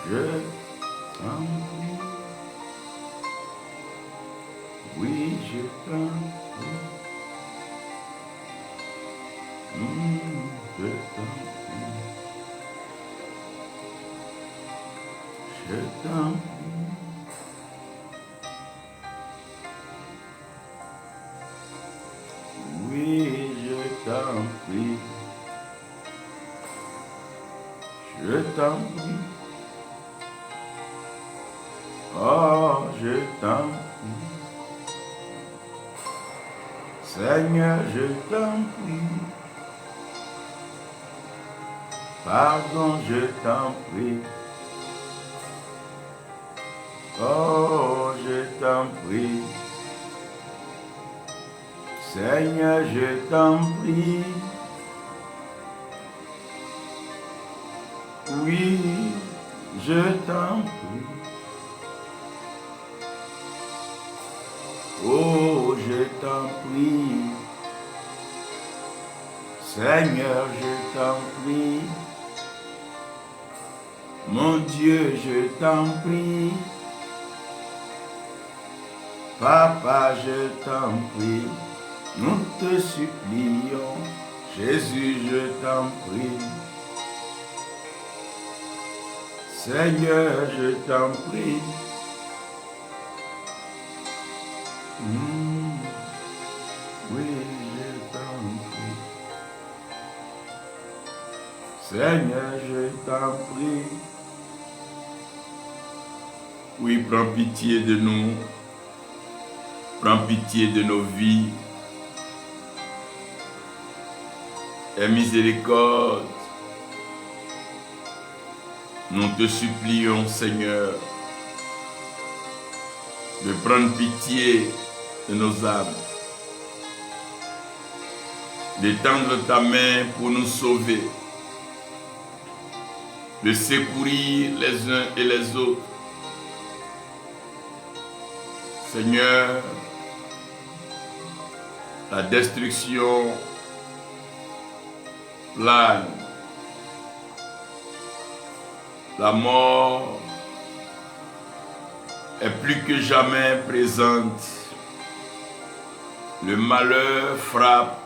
je t'en prie. Oui, je t'en prie. Je t'en prie. Je t'en prie. Oui, je t'en prie. Je t'en prie. Oh, je t'en prie. Seigneur, je t'en prie. Pardon, je t'en prie. Oh, je t'en prie. Seigneur, je t'en prie. Oui, je t'en prie. Oh, je t'en prie. Seigneur, je t'en prie. Mon Dieu, je t'en prie. Papa, je t'en prie. Nous te supplions. Jésus, je t'en prie. Seigneur, je t'en prie. Oui, je t'en prie. Seigneur, je t'en prie. Oui, prends pitié de nous. Prends pitié de nos vies. Aie miséricorde. Nous te supplions, Seigneur, de prendre pitié de nos âmes. D'étendre ta main pour nous sauver. De secourir les uns et les autres. Seigneur, la destruction plane. La mort est plus que jamais présente. Le malheur frappe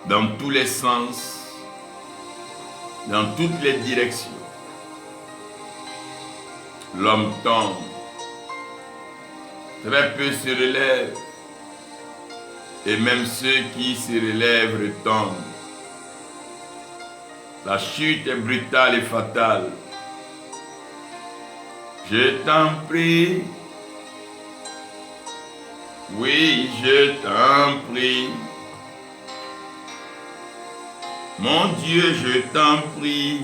dans tous les sens, dans toutes les directions. L'homme tombe. Très peu se relèvent. Et même ceux qui se relèvent retombent. La chute est brutale et fatale. Je t'en prie. Oui, je t'en prie. Mon Dieu, je t'en prie.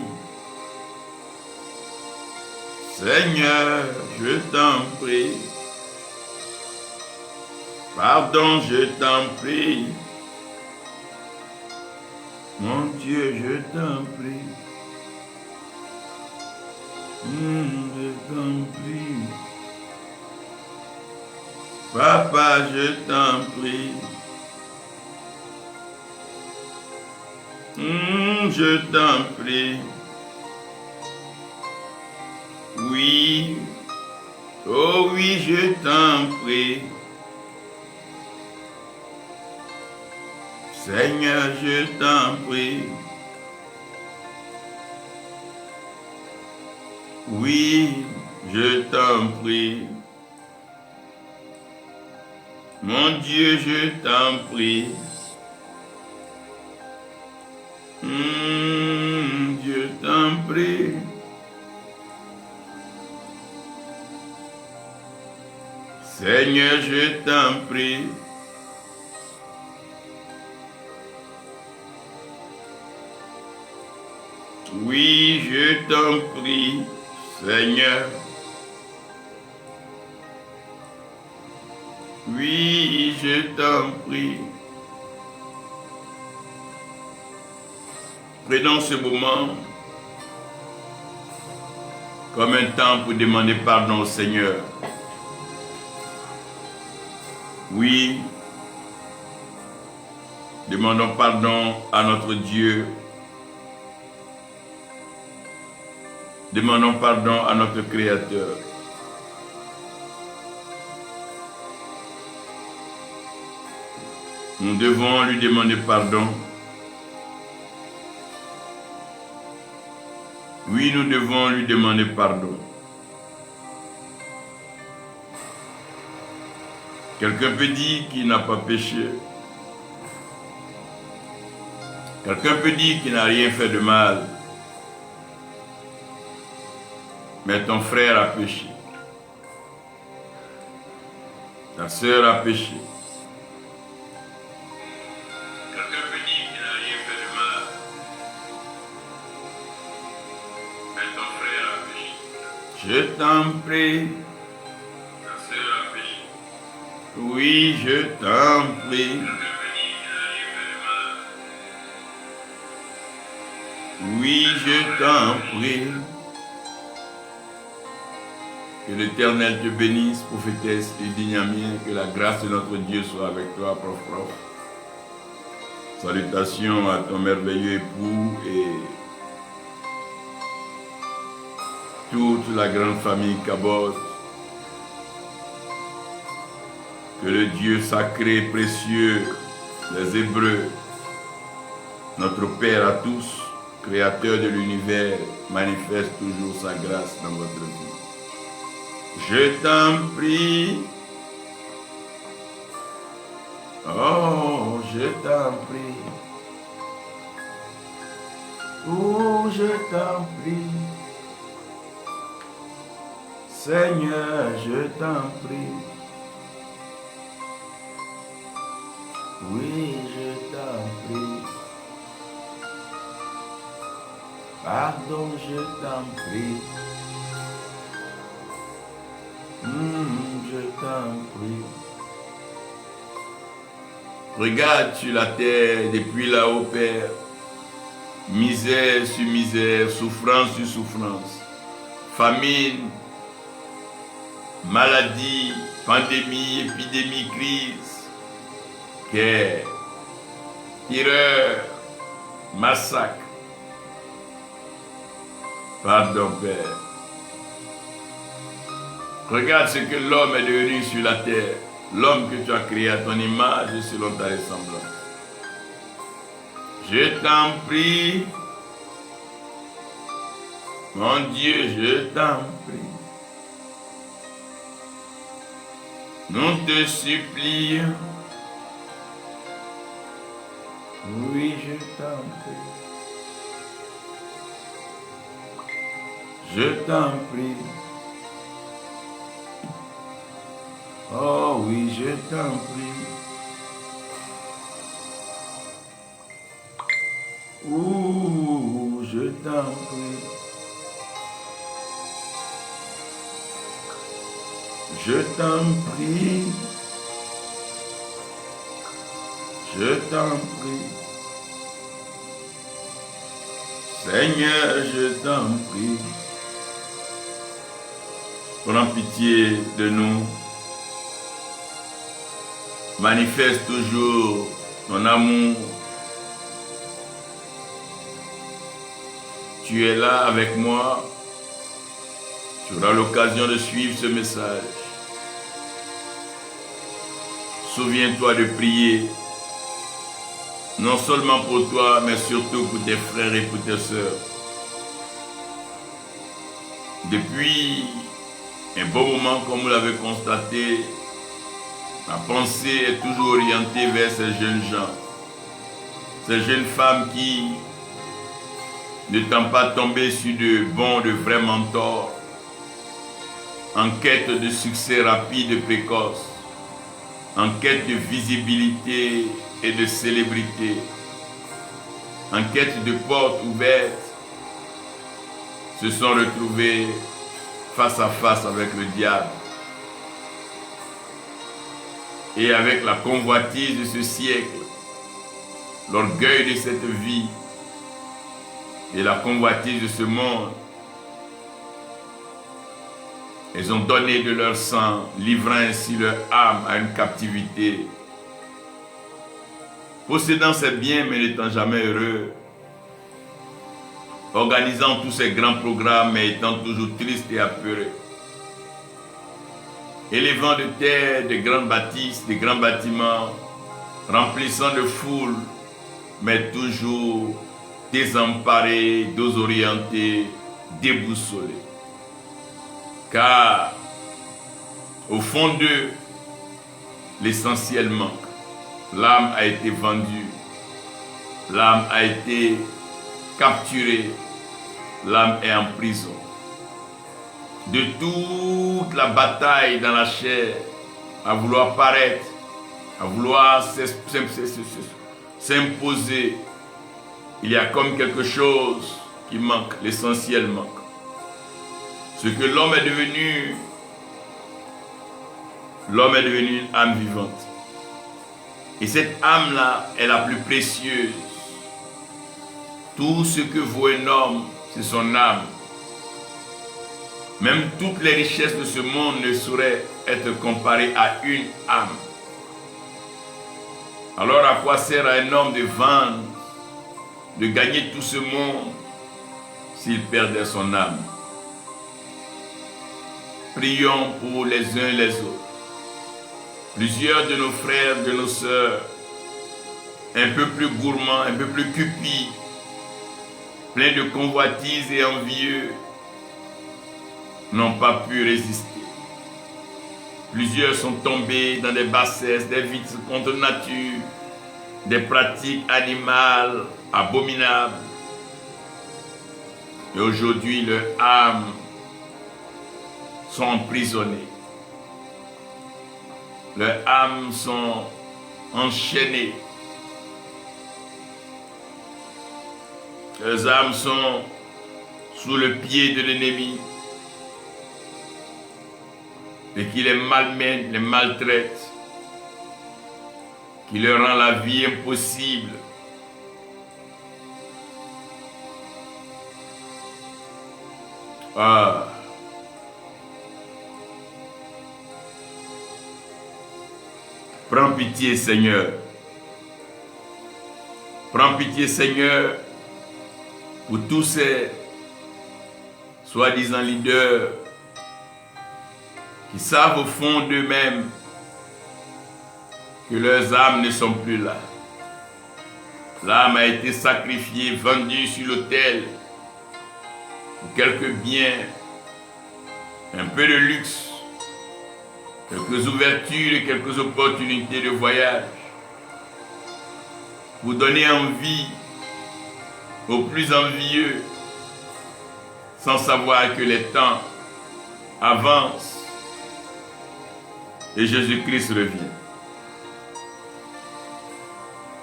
Seigneur, je t'en prie. Pardon, je t'en prie. Mon Dieu, je t'en prie. Je t'en prie. Papa, je t'en prie. Je t'en prie. Oui. Oh oui, je t'en prie. Seigneur, je t'en prie. Oui, je t'en prie. Mon Dieu, je t'en prie. Je t'en prie. Seigneur, je t'en prie. Oui, je t'en prie, Seigneur. Oui, je t'en prie. Prenons ce moment comme un temps pour demander pardon au Seigneur. Oui, demandons pardon à notre Dieu. Demandons pardon à notre Créateur. Nous devons lui demander pardon. Oui, nous devons lui demander pardon. Quelqu'un peut dire qu'il n'a pas péché. Quelqu'un peut dire qu'il n'a rien fait de mal. Mais ton frère a péché. Ta sœur a péché. Quelqu'un peut dire qu'il n'a rien fait de mal. Mais ton frère a péché. Je t'en prie. Ta sœur a péché. Oui, je t'en prie. Oui, je t'en prie. Que l'Éternel te bénisse, prophétesse et Dignamien, que la grâce de notre Dieu soit avec toi, prof. Salutations à ton merveilleux époux et toute la grande famille Cabot. Que le Dieu sacré, précieux, des Hébreux, notre Père à tous, Créateur de l'univers, manifeste toujours sa grâce dans votre vie. Je t'en prie. Oh, je t'en prie. Oh, je t'en prie. Seigneur, je t'en prie. Oui, je t'en prie. Pardon, je t'en prie. Je t'en prie. Regarde sur la terre depuis là-haut, Père. Misère sur misère, souffrance sur souffrance. Famine, maladie, pandémie, épidémie, crise, guerre, terreur, massacre. Pardon, Père. Regarde ce que l'homme est devenu sur la terre. L'homme que tu as créé à ton image et selon ta ressemblance. Je t'en prie. Mon Dieu, je t'en prie. Nous te supplions. Oui, je t'en prie. Je t'en prie. Oh oui, je t'en prie. Ouh, je t'en prie. Je t'en prie. Je t'en prie. Seigneur, je t'en prie. Prends pitié de nous. Manifeste toujours ton amour. Tu es là avec moi. Tu auras l'occasion de suivre ce message. Souviens-toi de prier. Non seulement pour toi, mais surtout pour tes frères et pour tes sœurs. Depuis un bon moment, comme vous l'avez constaté, ma pensée est toujours orientée vers ces jeunes gens, ces jeunes femmes qui ne t'ont pas tombé sur de bons, de vrais mentors, en quête de succès rapide et précoce, en quête de visibilité et de célébrité, en quête de portes ouvertes, se sont retrouvés face à face avec le diable. Et avec la convoitise de ce siècle, l'orgueil de cette vie et la convoitise de ce monde, ils ont donné de leur sang, livrant ainsi leur âme à une captivité. Possédant ses biens mais n'étant jamais heureux. organisant tous ces grands programmes, mais étant toujours triste et apeuré. Élevant de terre de grandes bâtisses, de grands bâtiments, remplissant de foules, mais toujours désemparés, désorientés, déboussolés. Car au fond d'eux, l'essentiel manque. L'âme a été vendue, l'âme a été capturée, l'âme est en prison. De toute la bataille dans la chair, à vouloir paraître, à vouloir s'imposer, il y a comme quelque chose qui manque, l'essentiel manque. Ce que l'homme est devenu une âme vivante. Et cette âme-là est la plus précieuse. Tout ce que vaut un homme, c'est son âme. Même toutes les richesses de ce monde ne sauraient être comparées à une âme. Alors à quoi sert à un homme de vendre, de gagner tout ce monde, s'il perdait son âme? Prions pour les uns et les autres. Plusieurs de nos frères, de nos sœurs, un peu plus gourmands, un peu plus cupides, pleins de convoitises et envieux, n'ont pas pu résister. Plusieurs sont tombés dans des bassesses, des vices contre nature, des pratiques animales abominables. Et aujourd'hui, leurs âmes sont emprisonnées. Leurs âmes sont enchaînées. Leurs âmes sont sous le pied de l'ennemi et qui les malmène, les maltraite, qui leur rend la vie impossible. Ah. Prends pitié, Seigneur. Prends pitié, Seigneur, pour tous ces soi-disant leaders qui savent au fond d'eux-mêmes que leurs âmes ne sont plus là. L'âme a été sacrifiée, vendue sur l'autel pour quelques biens, un peu de luxe, quelques ouvertures et quelques opportunités de voyage, pour donner envie aux plus envieux, sans savoir que les temps avancent et Jésus-Christ revient.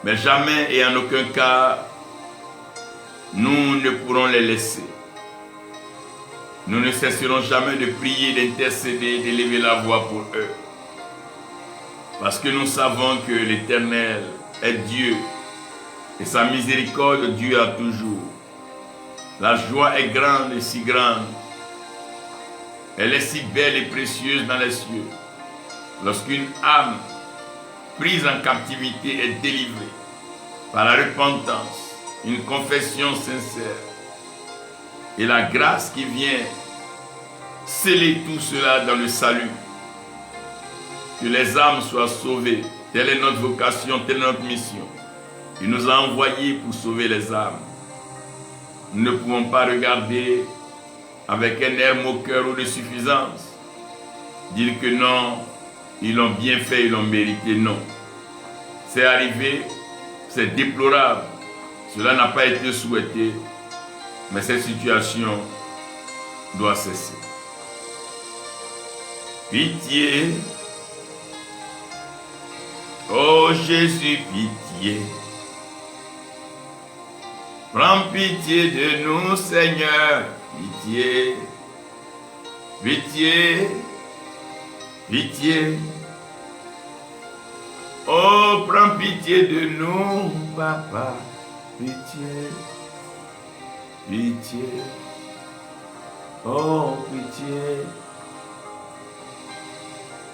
Mais jamais et en aucun cas, nous ne pourrons les laisser. Nous ne cesserons jamais de prier, d'intercéder, d'élever la voix pour eux. Parce que nous savons que l'Éternel est Dieu et sa miséricorde dure toujours. La joie est grande et si grande. Elle est si belle et précieuse dans les cieux. Lorsqu'une âme prise en captivité est délivrée par la repentance, une confession sincère et la grâce qui vient sceller tout cela dans le salut. Que les âmes soient sauvées. Telle est notre vocation, telle est notre mission. Il nous a envoyés pour sauver les âmes. Nous ne pouvons pas regarder avec un air moqueur ou de suffisance, dire que non, ils l'ont bien fait, ils l'ont mérité. Non. C'est arrivé, c'est déplorable. Cela n'a pas été souhaité, mais cette situation doit cesser. Pitié, oh Jésus, pitié. Prends pitié de nous, Seigneur, pitié, pitié, pitié. Oh, prends pitié de nous, Papa, pitié, pitié, oh, pitié,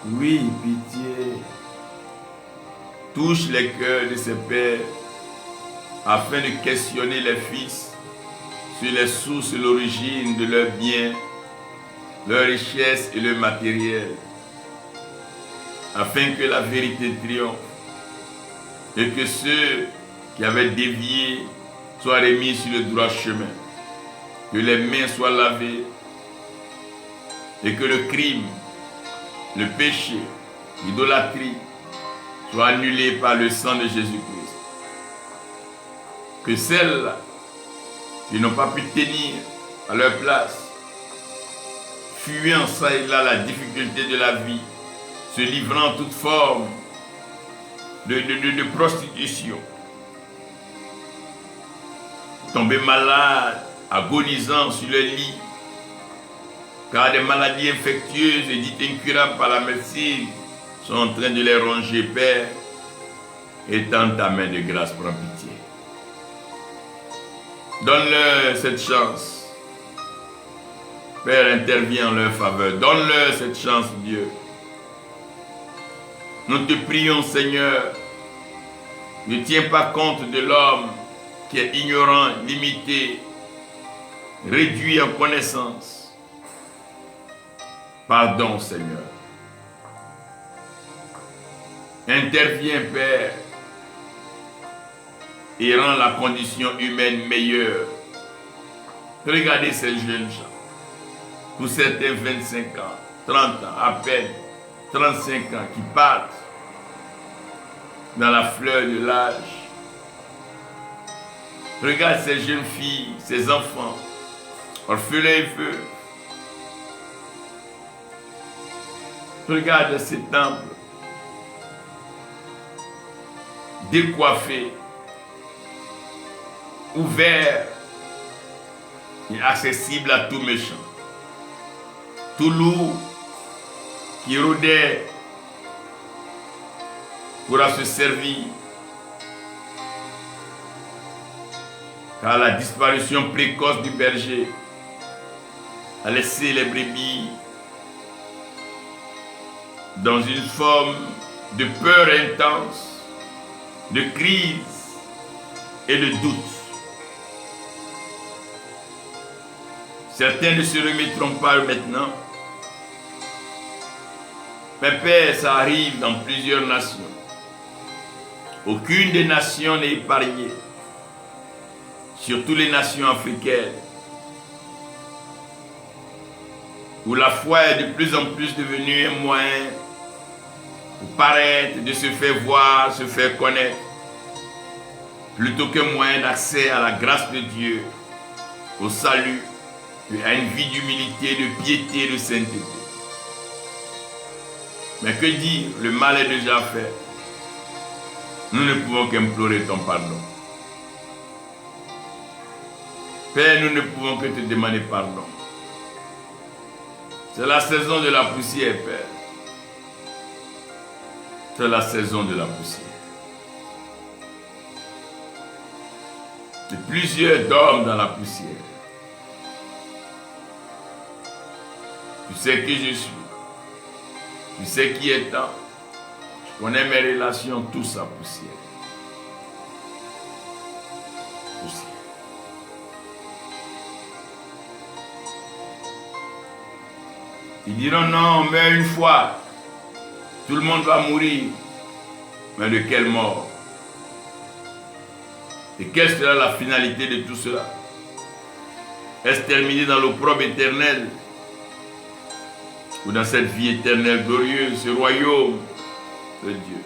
oui, pitié. Touche les cœurs de ces pères afin de questionner les fils sur les sources et l'origine de leurs biens, leurs richesses et leur matériel, afin que la vérité triomphe et que ceux qui avaient dévié soient remis sur le droit chemin, que les mains soient lavées et que le crime, le péché, l'idolâtrie soient annulés par le sang de Jésus-Christ. Que celles qui n'ont pas pu tenir à leur place, fuyant ça et là la difficulté de la vie, se livrant à toute forme de prostitution, tombés malades, agonisant sur le lit, car des maladies infectieuses et dites incurables par la médecine sont en train de les ronger, Père, étends ta main de grâce, prends pitié. Donne-leur cette chance. Père, interviens en leur faveur. Donne-leur cette chance, Dieu. Nous te prions, Seigneur, ne tiens pas compte de l'homme qui est ignorant, limité, réduit en connaissance. Pardon, Seigneur. Interviens, Père, et rend la condition humaine meilleure. Regardez ces jeunes gens, pour certains 25 ans, 30 ans, à peine, 35 ans, qui partent dans la fleur de l'âge. Regarde ces jeunes filles, ces enfants, orphelins et veuves. Regarde ces temples, décoiffés, ouverts et accessibles à tout méchant, tout loup qui rôdait pourra se servir, car la disparition précoce du berger a laissé les brebis dans une forme de peur intense, de crise et de doute. Certains ne se remettront pas maintenant. Mais Père, ça arrive dans plusieurs nations. Aucune des nations n'est épargnée. Surtout les nations africaines, où la foi est de plus en plus devenue un moyen pour paraître, de se faire voir, se faire connaître, plutôt qu'un moyen d'accès à la grâce de Dieu, au salut, et à une vie d'humilité, de piété, de sainteté. Mais que dire, le mal est déjà fait. Nous ne pouvons qu'implorer ton pardon. Père, nous ne pouvons que te demander pardon. C'est la saison de la poussière, Père. C'est la saison de la poussière. Et plusieurs dorment dans la poussière. Tu sais qui je suis. Tu sais qui est temps. Je connais mes relations, tout ça poussière. Poussière. Ils diront non, on meurt une fois. Tout le monde va mourir. Mais de quelle mort? Et quelle sera la finalité de tout cela? Est-ce terminé dans l'opprobre éternel? Ou dans cette vie éternelle glorieuse, ce royaume de Dieu?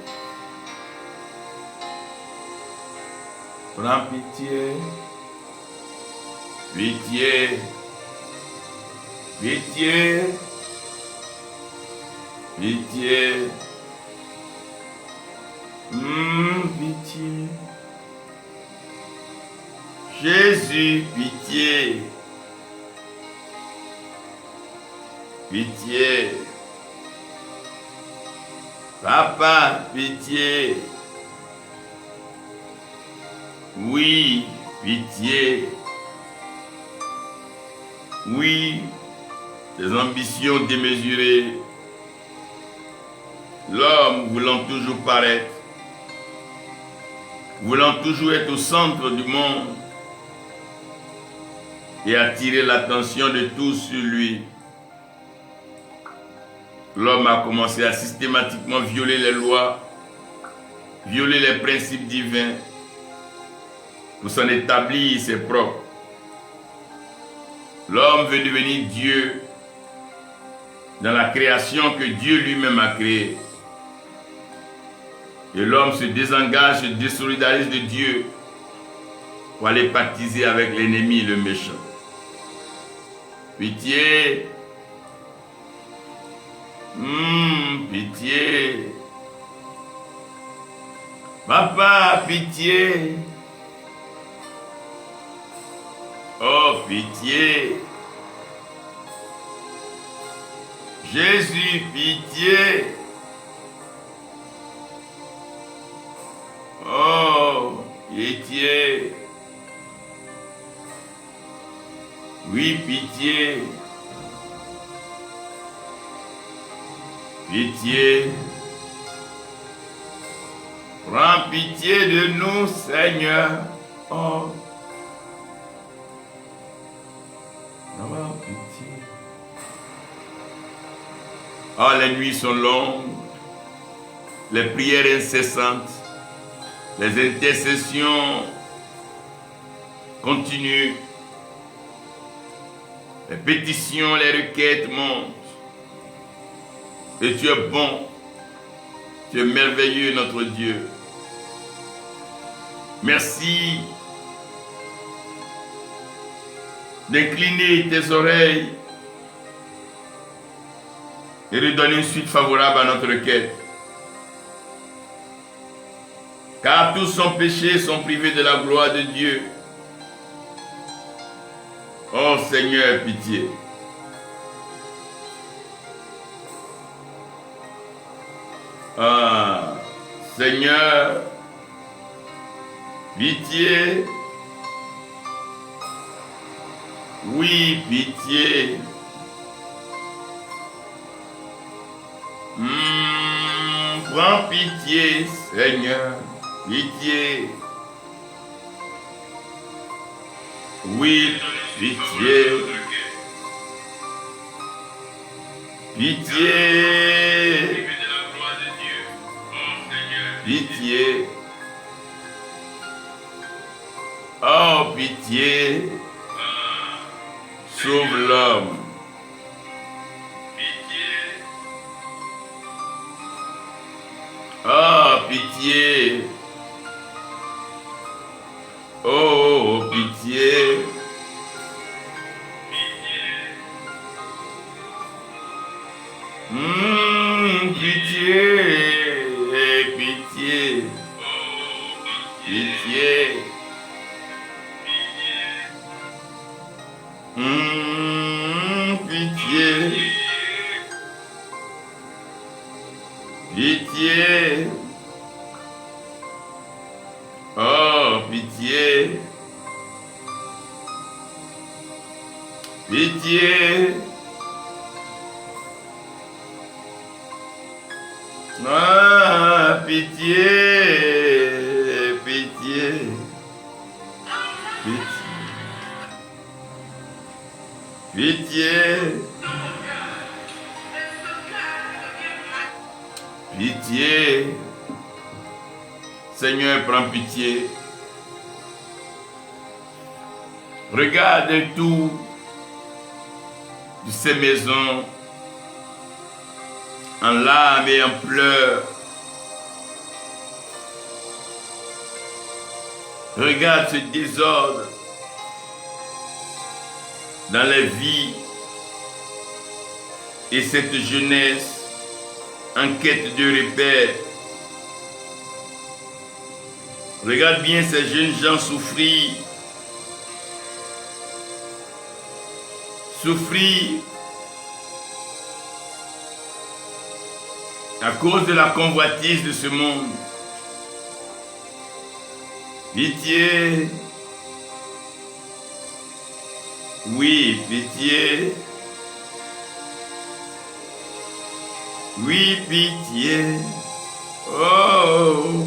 Prends pitié, pitié, pitié, pitié, pitié. Jésus, pitié. Pitié. Papa, pitié. Oui, pitié. Oui, des ambitions démesurées. L'homme voulant toujours paraître, voulant toujours être au centre du monde, et attirer l'attention de tous sur lui. L'homme a commencé à systématiquement violer les lois, violer les principes divins pour s'en établir ses propres. L'homme veut devenir Dieu dans la création que Dieu lui-même a créée. Et l'homme se désengage, se désolidarise de Dieu pour aller pactiser avec l'ennemi, le méchant. Pitié. Pitié. Papa, pitié. Oh, pitié. Jésus, pitié. Oh, pitié. Oui, pitié. Pitié. Prends pitié de nous, Seigneur. Oh. Avoir pitié. Oh, les nuits sont longues. Les prières incessantes. Les intercessions continuent. Les pétitions, les requêtes montent. Et tu es bon. Tu es merveilleux, notre Dieu. Merci d'incliner tes oreilles et de donner une suite favorable à notre requête. Car tous sans péché sont privés de la gloire de Dieu. Oh Seigneur, pitié. Ah, Seigneur, pitié. Oui, pitié. Prends pitié, Seigneur, pitié. Oui, pitié. Pitié. Pitié. Oh, pitié. Sauve l'homme. Oh, pitié. Oh, pitié. Pitié. Pitié. Pitié. Pitié. Pitié. Oh, pitié. Pitié. Ah, pitié. Pitié. Pitié. Pitié. Pitié. Seigneur, prends pitié. Regarde tout de ces maisons en larmes et en pleurs. Regarde ce désordre dans les vies et cette jeunesse en quête de repères. Regarde bien ces jeunes gens souffrir. Souffrir à cause de la convoitise de ce monde. Pitié. Oui, pitié. Oui, pitié. Oh.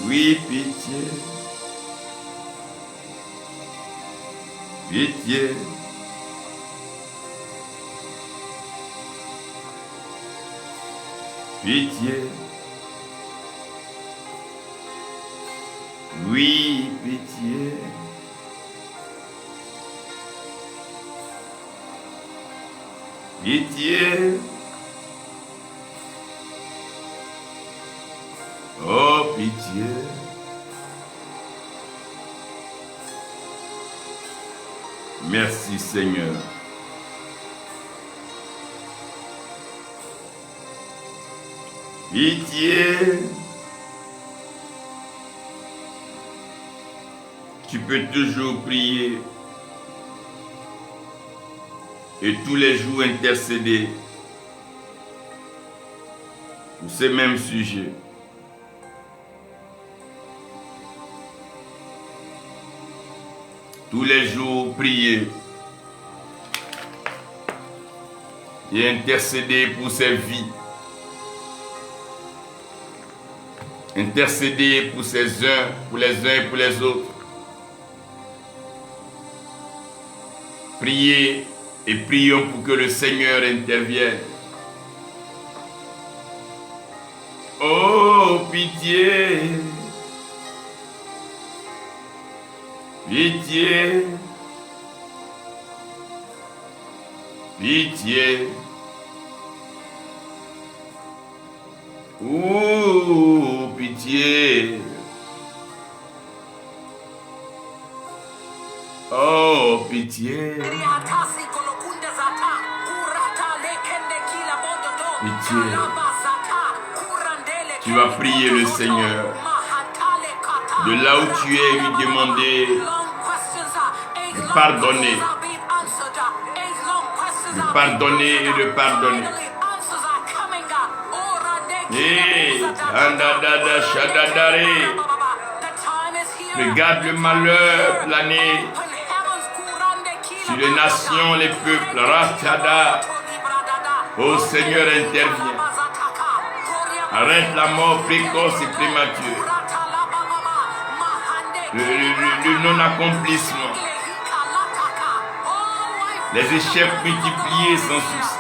Oui, pitié. Pitié. Pitié. Oui, pitié. Pitié. Oh, pitié. Merci Seigneur. Pitié. Tu peux toujours prier et tous les jours intercéder pour ces mêmes sujets. Tous les jours prier et intercéder pour ces vies. Intercéder pour ces uns, pour les uns et pour les autres. Priez et prions pour que le Seigneur intervienne. Oh, pitié! Pitié! Pitié! Oh, pitié! Oh, pitié! Pitié! Tu vas prier le Seigneur. De là où tu es, lui demander de pardonner. De pardonner et de pardonner. Regarde le malheur planer sur les nations, les peuples. Ratada. Oh Seigneur, interviens. Arrête la mort précoce et prématurée. Le non-accomplissement. Les échecs multipliés sans succès.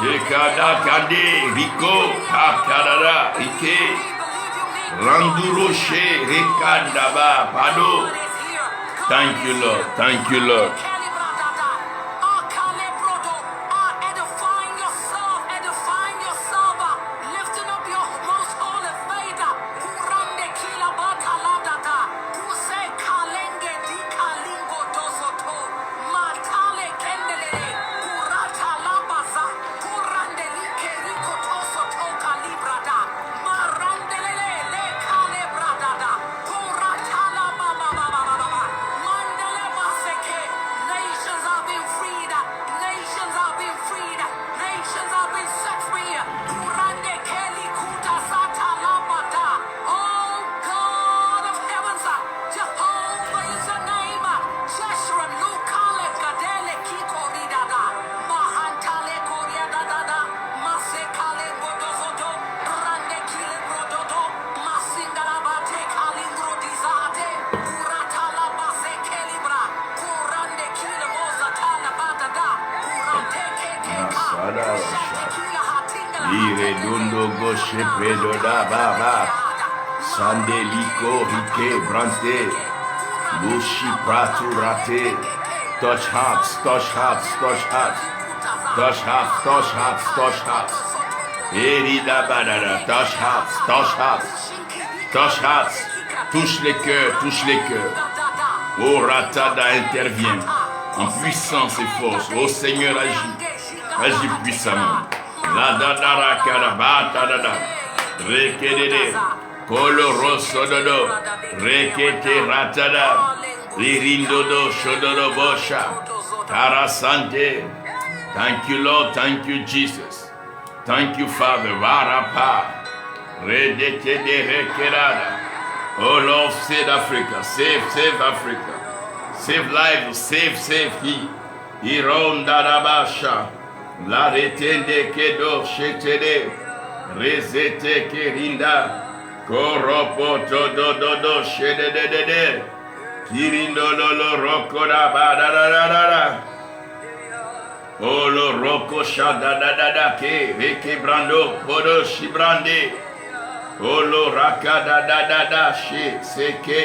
Rekada Kade, Rico, Pakarada, Rike, Randuroche, Rekadaba, Pado. Thank you, Lord. Thank you, Lord. Iredundo goshe predoda baba sandeliko rike brante bushi praturate. Touch hearts, touch hearts, touch hearts, touch hearts, touch hearts, touch hearts. Erida badada, touch hearts, touch hearts, touch hearts. Touche les cœurs, touche les cœurs. Oh Ratada intervient en puissance et force. Oh Seigneur agis, agis puissamment. La dadara karabata dada, rekedede, koloro sododo, rekete ratada, lirindodo shododo bosha, tarasante. Thank you, Lord. Thank you, Jesus. Thank you, Father. Varapa, redekede rekerada. Oh Lord, save Africa, save Africa, save lives, save he. Ironda dabasha. La retende kedo shetede rezete kerinda Koropo do shede de. Kirindo lo roko da ba da. Olo roko shada da ke reke brando podo shibrande. Olo raka da shi seke.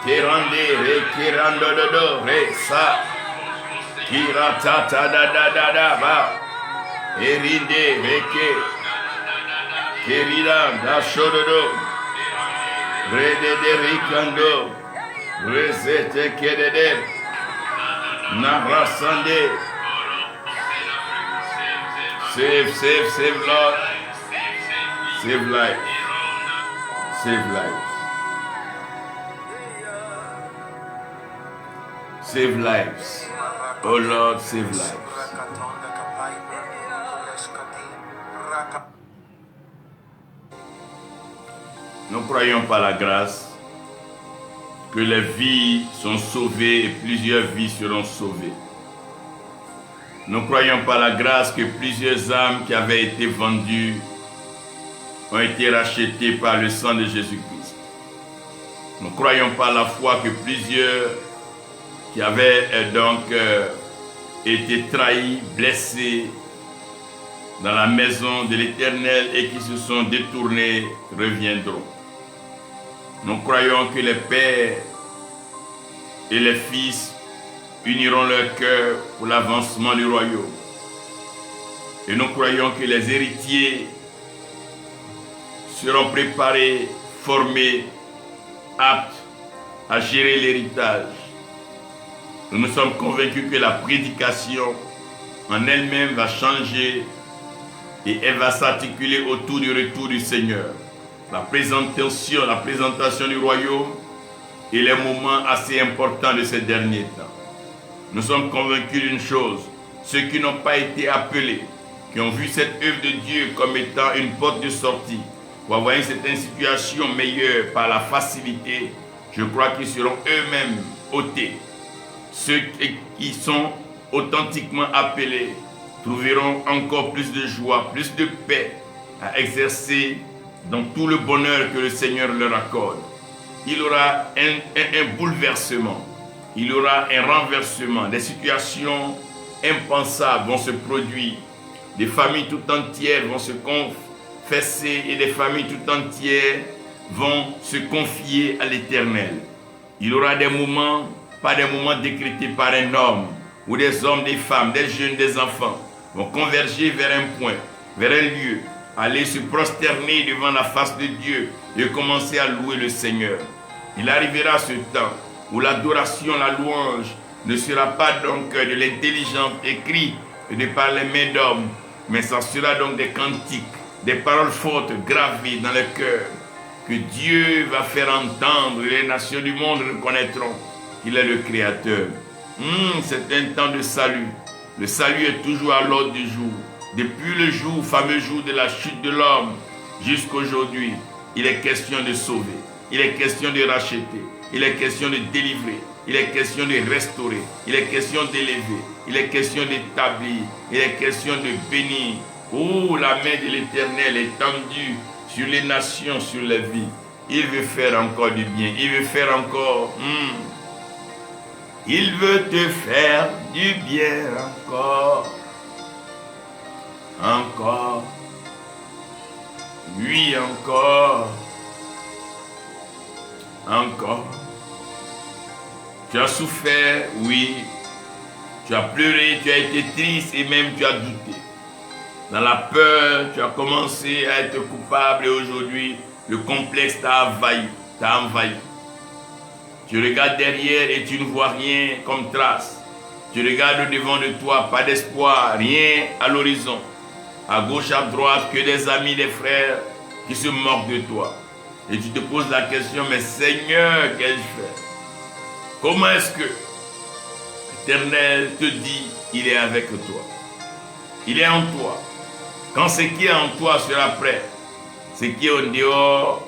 Kirande reke rando do re sa. Kiratata da ba. Erinde reke. Kirida da shododo. Rede de rikando. Resete kedede. Nabrasande. Save, Lord. Save life. Save life. Save lives. Oh Lord, save lives. Nous croyons par la grâce que les vies sont sauvées et plusieurs vies seront sauvées. Nous croyons par la grâce que plusieurs âmes qui avaient été vendues ont été rachetées par le sang de Jésus-Christ. Nous croyons par la foi que plusieurs qui avaient été trahis, blessés dans la maison de l'Éternel et qui se sont détournés reviendront. Nous croyons que les pères et les fils uniront leur cœur pour l'avancement du royaume. Et nous croyons que les héritiers seront préparés, formés, aptes à gérer l'héritage. Nous sommes convaincus que la prédication en elle-même va changer et elle va s'articuler autour du retour du Seigneur. La présentation du royaume et les moments assez importants de ces derniers temps. Nous sommes convaincus d'une chose, ceux qui n'ont pas été appelés, qui ont vu cette œuvre de Dieu comme étant une porte de sortie, pour avoir une certaine situation meilleure par la facilité, je crois qu'ils seront eux-mêmes ôtés. Ceux qui sont authentiquement appelés trouveront encore plus de joie, plus de paix à exercer dans tout le bonheur que le Seigneur leur accorde. Il y aura un bouleversement, il y aura un renversement, des situations impensables vont se produire, des familles tout entières vont se confesser et des familles tout entières vont se confier à l'Éternel. Il y aura des moments, pas des moments décrétés par un homme, où des hommes, des femmes, des jeunes, des enfants vont converger vers un point, vers un lieu, aller se prosterner devant la face de Dieu et commencer à louer le Seigneur. Il arrivera ce temps où l'adoration, la louange ne sera pas donc de l'intelligence écrite de par les mains d'hommes, mais ça sera donc des cantiques, des paroles fortes gravées dans le cœur que Dieu va faire entendre et les nations du monde reconnaîtront qu'il est le Créateur. C'est un temps de salut. Le salut est toujours à l'ordre du jour. Depuis le fameux jour de la chute de l'homme jusqu'à aujourd'hui, il est question de sauver, il est question de racheter, il est question de délivrer, il est question de restaurer, il est question d'élever, il est question d'établir, il est question de bénir. Oh, la main de l'Éternel est tendue sur les nations, sur les vies. Il veut faire encore du bien, il veut faire encore... Il veut te faire du bien encore. Encore. Oui, encore. Encore. Tu as souffert, oui. Tu as pleuré, tu as été triste et même tu as douté. Dans la peur, tu as commencé à être coupable et aujourd'hui, le complexe t'a envahi. Tu regardes derrière et tu ne vois rien comme trace. Tu regardes devant de toi, pas d'espoir, rien à l'horizon. À gauche, à droite, que des amis, des frères qui se moquent de toi. Et tu te poses la question, mais Seigneur, qu'ai-je fait? Comment est-ce que l'Éternel te dit, il est avec toi? Il est en toi. Quand ce qui est en toi sera prêt, ce qui est au dehors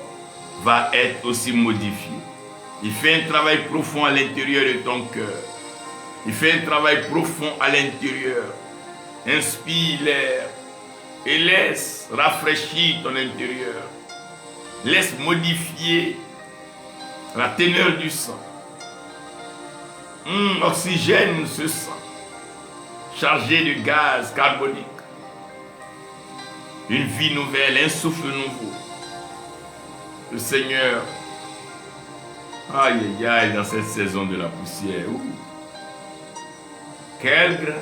va être aussi modifié. Il fait un travail profond à l'intérieur de ton cœur. Il fait un travail profond à l'intérieur. Inspire l'air et laisse rafraîchir ton intérieur. laisse modifier la teneur du sang. Oxygène ce sang, chargé de gaz carbonique. Une vie nouvelle, un souffle nouveau. Le Seigneur, aïe aïe aïe, dans cette saison de la poussière, quelle grâce,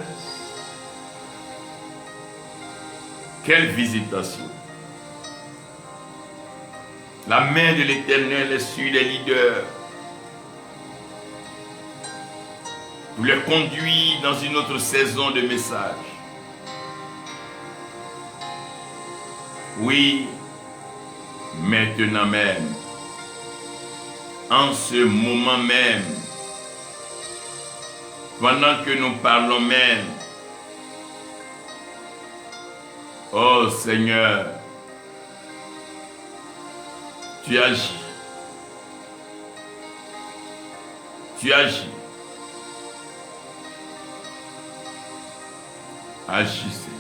quelle visitation. La main de l'Éternel est sur les leaders pour les conduire dans une autre saison de message. Oui, maintenant même, en ce moment même, pendant que nous parlons même, oh Seigneur, tu agis. Tu agis. Agis, Seigneur.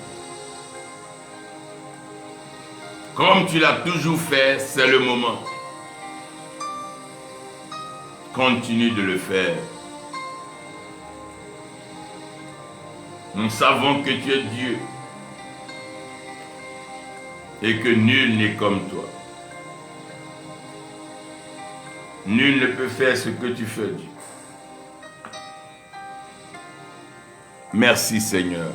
Comme tu l'as toujours fait, c'est le moment. Continue de le faire. Nous savons que tu es Dieu et que nul n'est comme toi. Nul ne peut faire ce que tu fais, Dieu. Merci, Seigneur.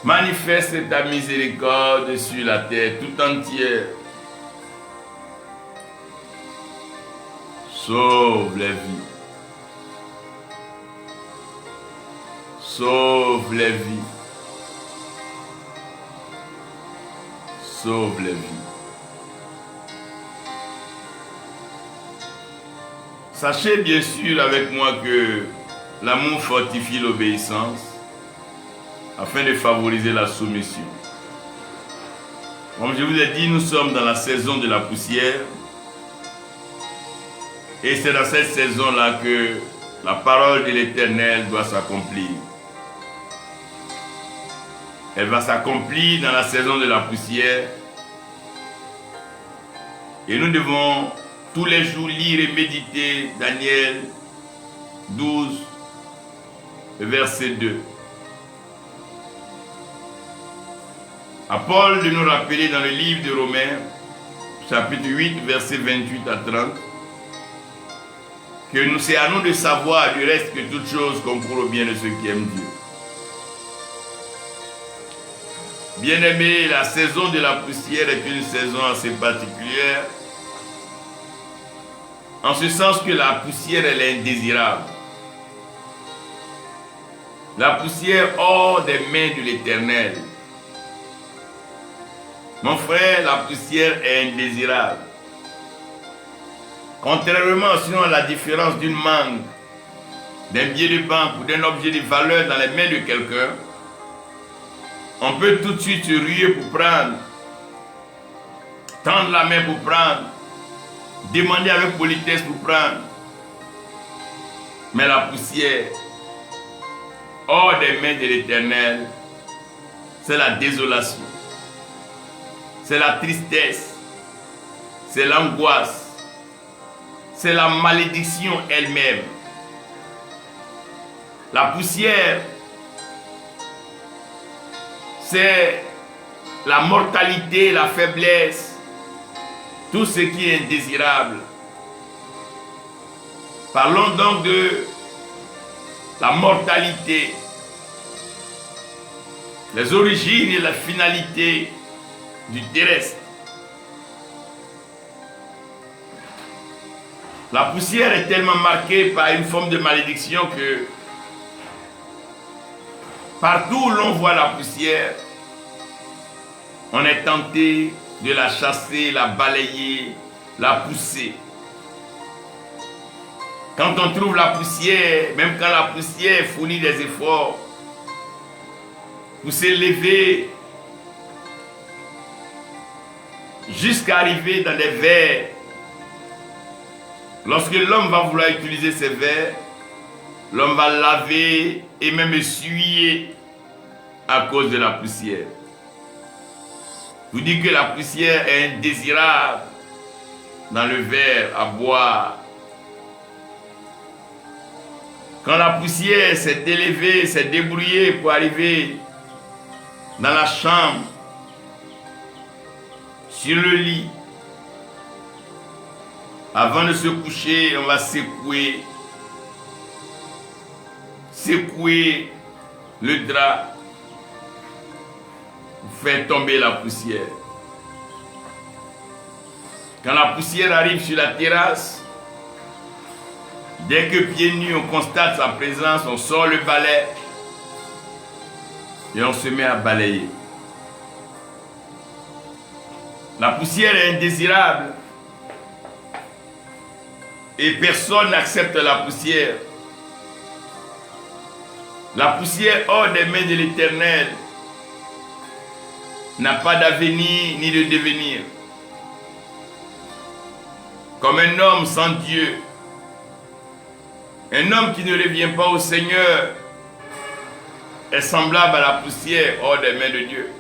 Manifeste ta miséricorde sur la terre tout entière. Sauve les vies. Sauve les vies. Sauve les vies. Sachez bien sûr avec moi que l'amour fortifie l'obéissance afin de favoriser la soumission. Comme je vous l'ai dit, nous sommes dans la saison de la poussière. Et c'est dans cette saison-là que la parole de l'Éternel doit s'accomplir. Elle va s'accomplir dans la saison de la poussière. Et nous devons tous les jours lire et méditer Daniel 12, verset 2. À Paul de nous rappeler dans le livre de Romains, chapitre 8, verset 28 à 30, que c'est à nous de savoir du reste que toute chose concourt au bien de ceux qui aiment Dieu. Bien-aimés, la saison de la poussière est une saison assez particulière, en ce sens que la poussière, elle est indésirable. La poussière hors des mains de l'Éternel. Mon frère, la poussière est indésirable. Contrairement sinon à la différence d'une mangue, d'un billet de banque ou d'un objet de valeur dans les mains de quelqu'un, on peut tout de suite se ruer pour prendre, tendre la main pour prendre, demander avec politesse pour prendre. Mais la poussière, hors des mains de l'Éternel, c'est la désolation, c'est la tristesse, c'est l'angoisse, c'est la malédiction elle-même. La poussière, c'est la mortalité, la faiblesse, tout ce qui est indésirable. Parlons donc de la mortalité, les origines et la finalité du terrestre. La poussière est tellement marquée par une forme de malédiction que partout où l'on voit la poussière, on est tenté de la chasser, la balayer, la pousser. Quand on trouve la poussière, même quand la poussière fournit des efforts pour s'élever jusqu'à arriver dans des vers, lorsque l'homme va vouloir utiliser ces vers, l'homme va laver et même essuyer à cause de la poussière. Je vous dis que la poussière est indésirable dans le verre à boire. Quand la poussière s'est élevée, s'est débrouillée pour arriver dans la chambre, sur le lit, avant de se coucher, on va secouer le drap pour faire tomber la poussière. Quand la poussière arrive sur la terrasse, dès que pieds nus on constate sa présence, on sort le balai et on se met à balayer. La poussière est indésirable et personne n'accepte la poussière. La poussière hors des mains de l'Éternel n'a pas d'avenir ni de devenir. Comme un homme sans Dieu, un homme qui ne revient pas au Seigneur est semblable à la poussière hors des mains de Dieu.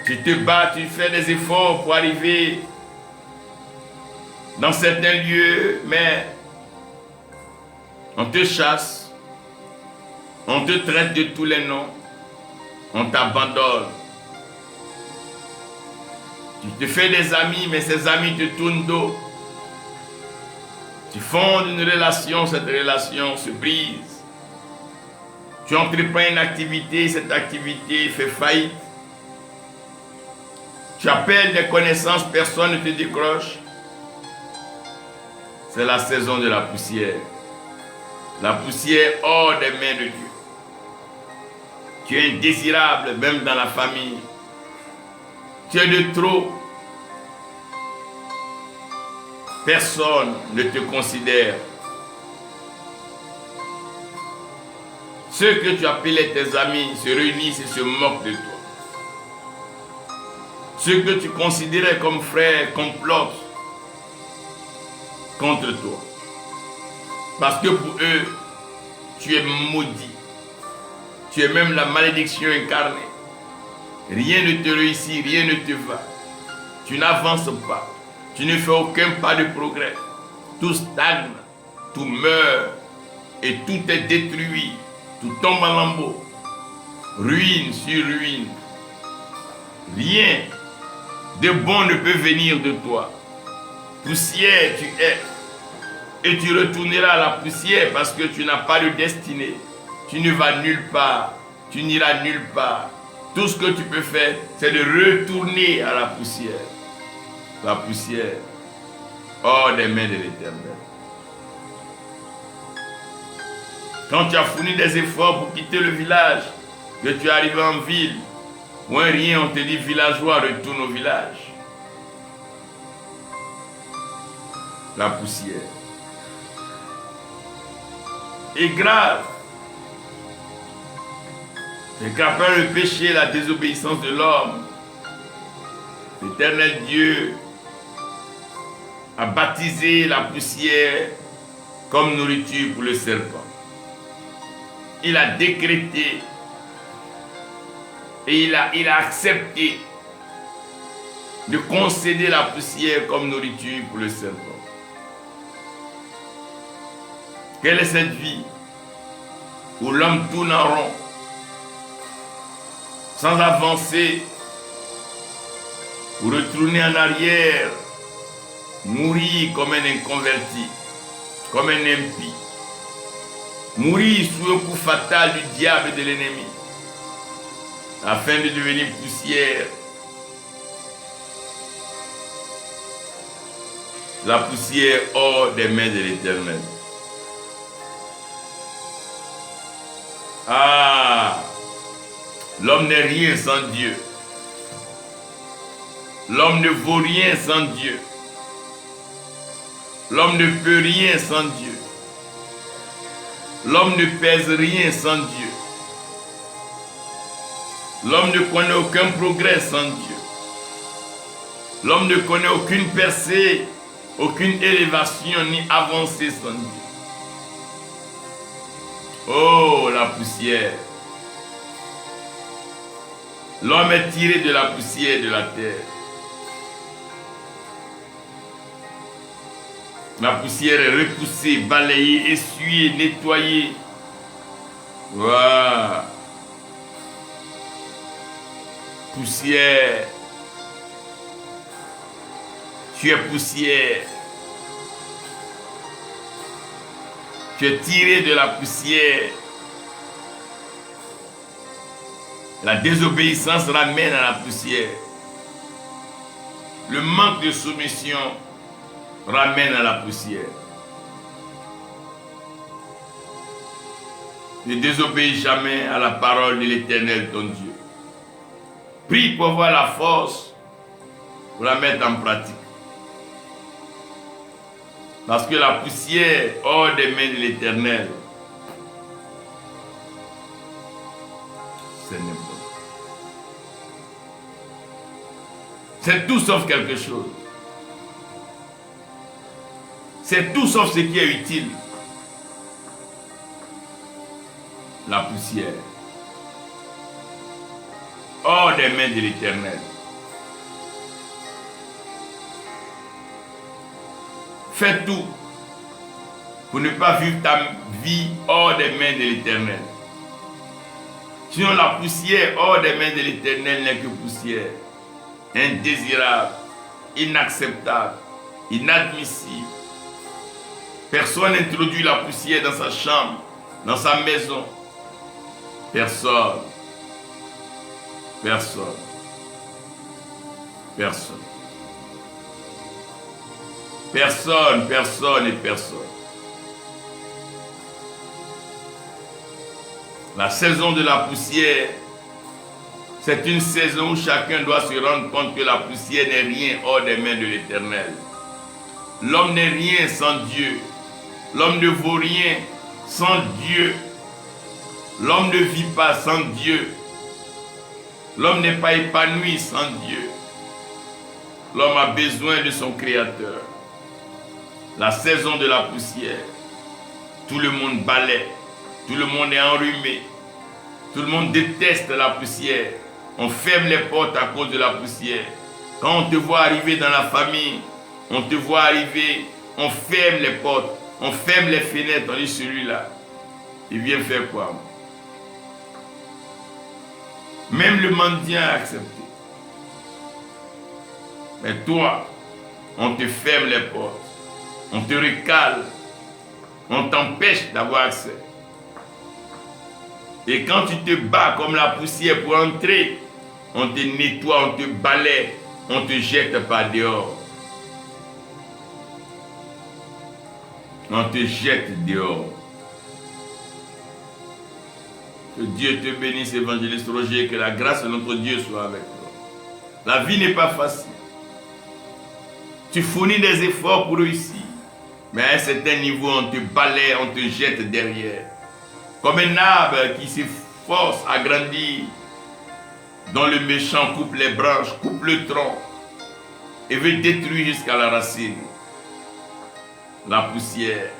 Tu te bats, tu fais des efforts pour arriver dans certains lieux, mais on te chasse, on te traite de tous les noms, on t'abandonne. Tu te fais des amis, mais ces amis te tournent dos. Tu fondes une relation, cette relation se brise. Tu entreprends une activité, cette activité fait faillite. Tu appelles des connaissances, personne ne te décroche. C'est la saison de la poussière. La poussière hors des mains de Dieu. Tu es indésirable même dans la famille. Tu es de trop. Personne ne te considère. Ceux que tu appelais tes amis se réunissent et se moquent de toi. Ceux que tu considérais comme frères complotent contre toi. Parce que pour eux, tu es maudit. Tu es même la malédiction incarnée. Rien ne te réussit, rien ne te va. Tu n'avances pas. Tu ne fais aucun pas de progrès. Tout stagne, tout meurt et tout est détruit. Tout tombe en lambeaux. Ruine sur ruine. Rien de bon ne peut venir de toi. Poussière tu es. Et tu retourneras à la poussière parce que tu n'as pas de destinée. Tu ne vas nulle part. Tu n'iras nulle part. Tout ce que tu peux faire, c'est de retourner à la poussière. La poussière hors des mains de l'Éternel. Quand tu as fourni des efforts pour quitter le village, que tu es arrivé en ville, ou un rien, on te dit villageois, retourne au village. La poussière est grave. C'est qu'après le péché, la désobéissance de l'homme, l'Éternel Dieu a baptisé la poussière comme nourriture pour le serpent. Il a décrété et il a accepté de concéder la poussière comme nourriture pour le serpent. Quelle est cette vie où l'homme tourne en rond, sans avancer, pour retourner en arrière, mourir comme un inconverti, comme un impie, mourir sous un coup fatal du diable et de l'ennemi, afin de devenir poussière. La poussière hors des mains de l'Éternel. Ah, l'homme n'est rien sans Dieu. L'homme ne vaut rien sans Dieu. L'homme ne peut rien sans Dieu. L'homme ne pèse rien sans Dieu. L'homme ne connaît aucun progrès sans Dieu. L'homme ne connaît aucune percée, aucune élévation ni avancée sans Dieu. Oh, la poussière. L'homme est tiré de la poussière de la terre. La poussière est repoussée, balayée, essuyée, nettoyée. Voilà. Poussière. Tu es poussière. Tu es tiré de la poussière. La désobéissance ramène à la poussière. Le manque de soumission ramène à la poussière. Ne désobéis jamais à la parole de l'Éternel, ton Dieu. Prie pour avoir la force pour la mettre en pratique. Parce que la poussière hors des mains de l'Éternel, c'est n'importe. C'est tout sauf quelque chose. C'est tout sauf ce qui est utile. La poussière. Hors des mains de l'Éternel. Fais tout pour ne pas vivre ta vie hors des mains de l'Éternel. Sinon la poussière hors des mains de l'Éternel n'est que poussière. Indésirable, inacceptable, inadmissible. Personne n'introduit la poussière dans sa chambre, dans sa maison. Personne. Personne. Personne. Personne, personne et personne. La saison de la poussière, c'est une saison où chacun doit se rendre compte que la poussière n'est rien hors des mains de l'Éternel. L'homme n'est rien sans Dieu. L'homme ne vaut rien sans Dieu. L'homme ne vit pas sans Dieu. L'homme n'est pas épanoui sans Dieu. L'homme a besoin de son Créateur. La saison de la poussière, tout le monde balaie, tout le monde est enrhumé, tout le monde déteste la poussière. On ferme les portes à cause de la poussière. Quand on te voit arriver dans la famille, on te voit arriver, on ferme les portes, on ferme les fenêtres, on dit celui-là, il vient faire quoi? Même le mendiant a accepté. Mais toi, on te ferme les portes, on te recale, on t'empêche d'avoir accès. Et quand tu te bats comme la poussière pour entrer, on te nettoie, on te balaie, on te jette par dehors. On te jette dehors. Que Dieu te bénisse, évangéliste Roger, que la grâce de notre Dieu soit avec toi. La vie n'est pas facile. Tu fournis des efforts pour réussir. Mais à un certain niveau, on te balaie, on te jette derrière. Comme un arbre qui s'efforce à grandir, dont le méchant coupe les branches, coupe le tronc, et veut détruire jusqu'à la racine. La poussière.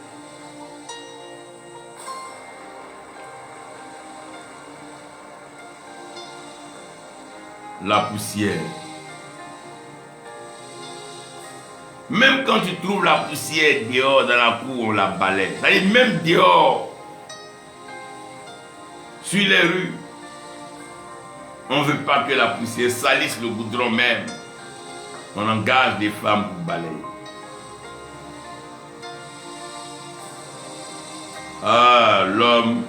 La poussière. Même quand tu trouves la poussière dehors dans la cour, on la balaie. C'est-à-dire même dehors, sur les rues, on ne veut pas que la poussière salisse le goudron même. On engage des femmes pour balayer. Ah, l'homme,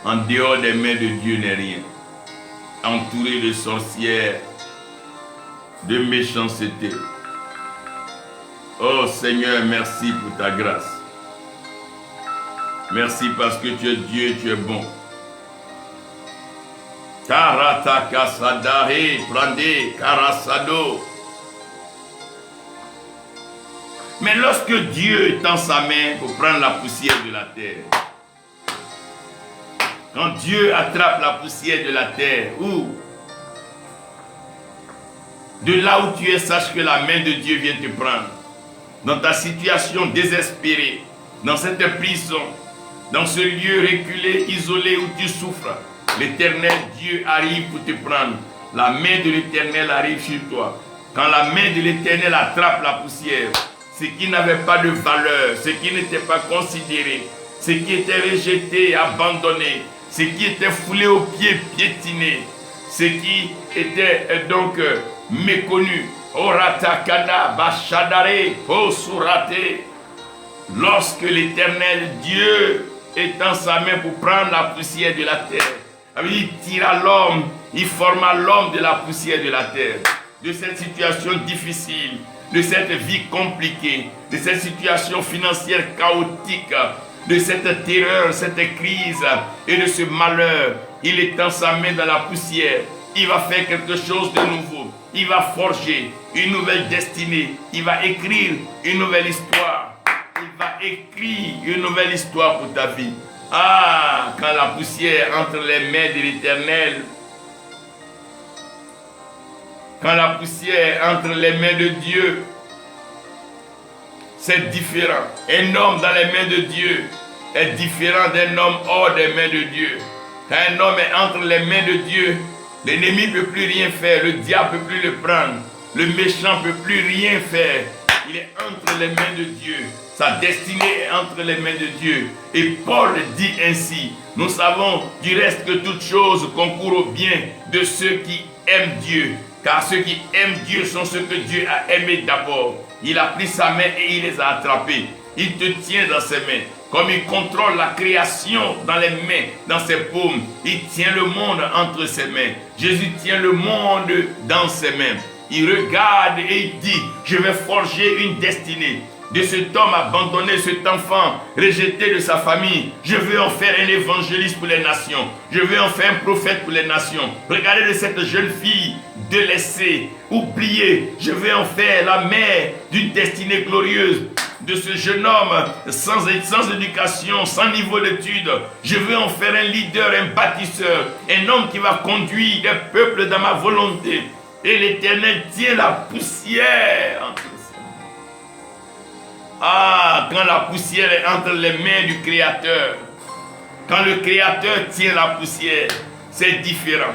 en dehors des mains de Dieu, n'est rien. Entouré de sorcières, de méchanceté. Oh Seigneur, merci pour ta grâce. Merci parce que tu es Dieu, tu es bon. Karata kasadahe prande karasado. Mais lorsque Dieu tend sa main pour prendre la poussière de la terre, quand Dieu attrape la poussière de la terre, ou de là où tu es, sache que la main de Dieu vient te prendre. Dans ta situation désespérée, dans cette prison, dans ce lieu reculé, isolé où tu souffres, l'Éternel Dieu arrive pour te prendre. La main de l'Éternel arrive sur toi. Quand la main de l'Éternel attrape la poussière, ce qui n'avait pas de valeur, ce qui n'était pas considéré, ce qui était rejeté, abandonné, ce qui était foulé aux pieds, piétiné, ce qui était donc méconnu, Oratakana, Bachadare, Osurate, lorsque l'Éternel Dieu étend sa main pour prendre la poussière de la terre, il tira l'homme, il forma l'homme de la poussière de la terre, de cette situation difficile, de cette vie compliquée, de cette situation financière chaotique, de cette terreur, cette crise et de ce malheur. Il étend sa main dans la poussière. Il va faire quelque chose de nouveau. Il va forger une nouvelle destinée. Il va écrire une nouvelle histoire. Il va écrire une nouvelle histoire pour ta vie. Ah, quand la poussière entre les mains de l'Éternel, quand la poussière entre les mains de Dieu, c'est différent. Un homme dans les mains de Dieu est différent d'un homme hors des mains de Dieu. Quand un homme est entre les mains de Dieu, l'ennemi ne peut plus rien faire, le diable ne peut plus le prendre, le méchant ne peut plus rien faire. Il est entre les mains de Dieu. Sa destinée est entre les mains de Dieu. Et Paul dit ainsi, nous savons du reste que toutes choses concourent au bien de ceux qui aiment Dieu. Car ceux qui aiment Dieu sont ceux que Dieu a aimés d'abord. Il a pris sa main et il les a attrapés. Il te tient dans ses mains. Comme il contrôle la création dans les mains, dans ses paumes, il tient le monde entre ses mains. Jésus tient le monde dans ses mains. Il regarde et il dit, je vais forger une destinée. De cet homme abandonné, cet enfant rejeté de sa famille, je veux en faire un évangéliste pour les nations. Je veux en faire un prophète pour les nations. Regardez de cette jeune fille délaissée, oubliée. Je veux en faire la mère d'une destinée glorieuse. De ce jeune homme sans éducation, sans niveau d'études. Je veux en faire un leader, un bâtisseur. Un homme qui va conduire des peuples dans ma volonté. Et l'Éternel tient la poussière entre ses mains. Ah, quand la poussière est entre les mains du Créateur, quand le Créateur tient la poussière, c'est différent.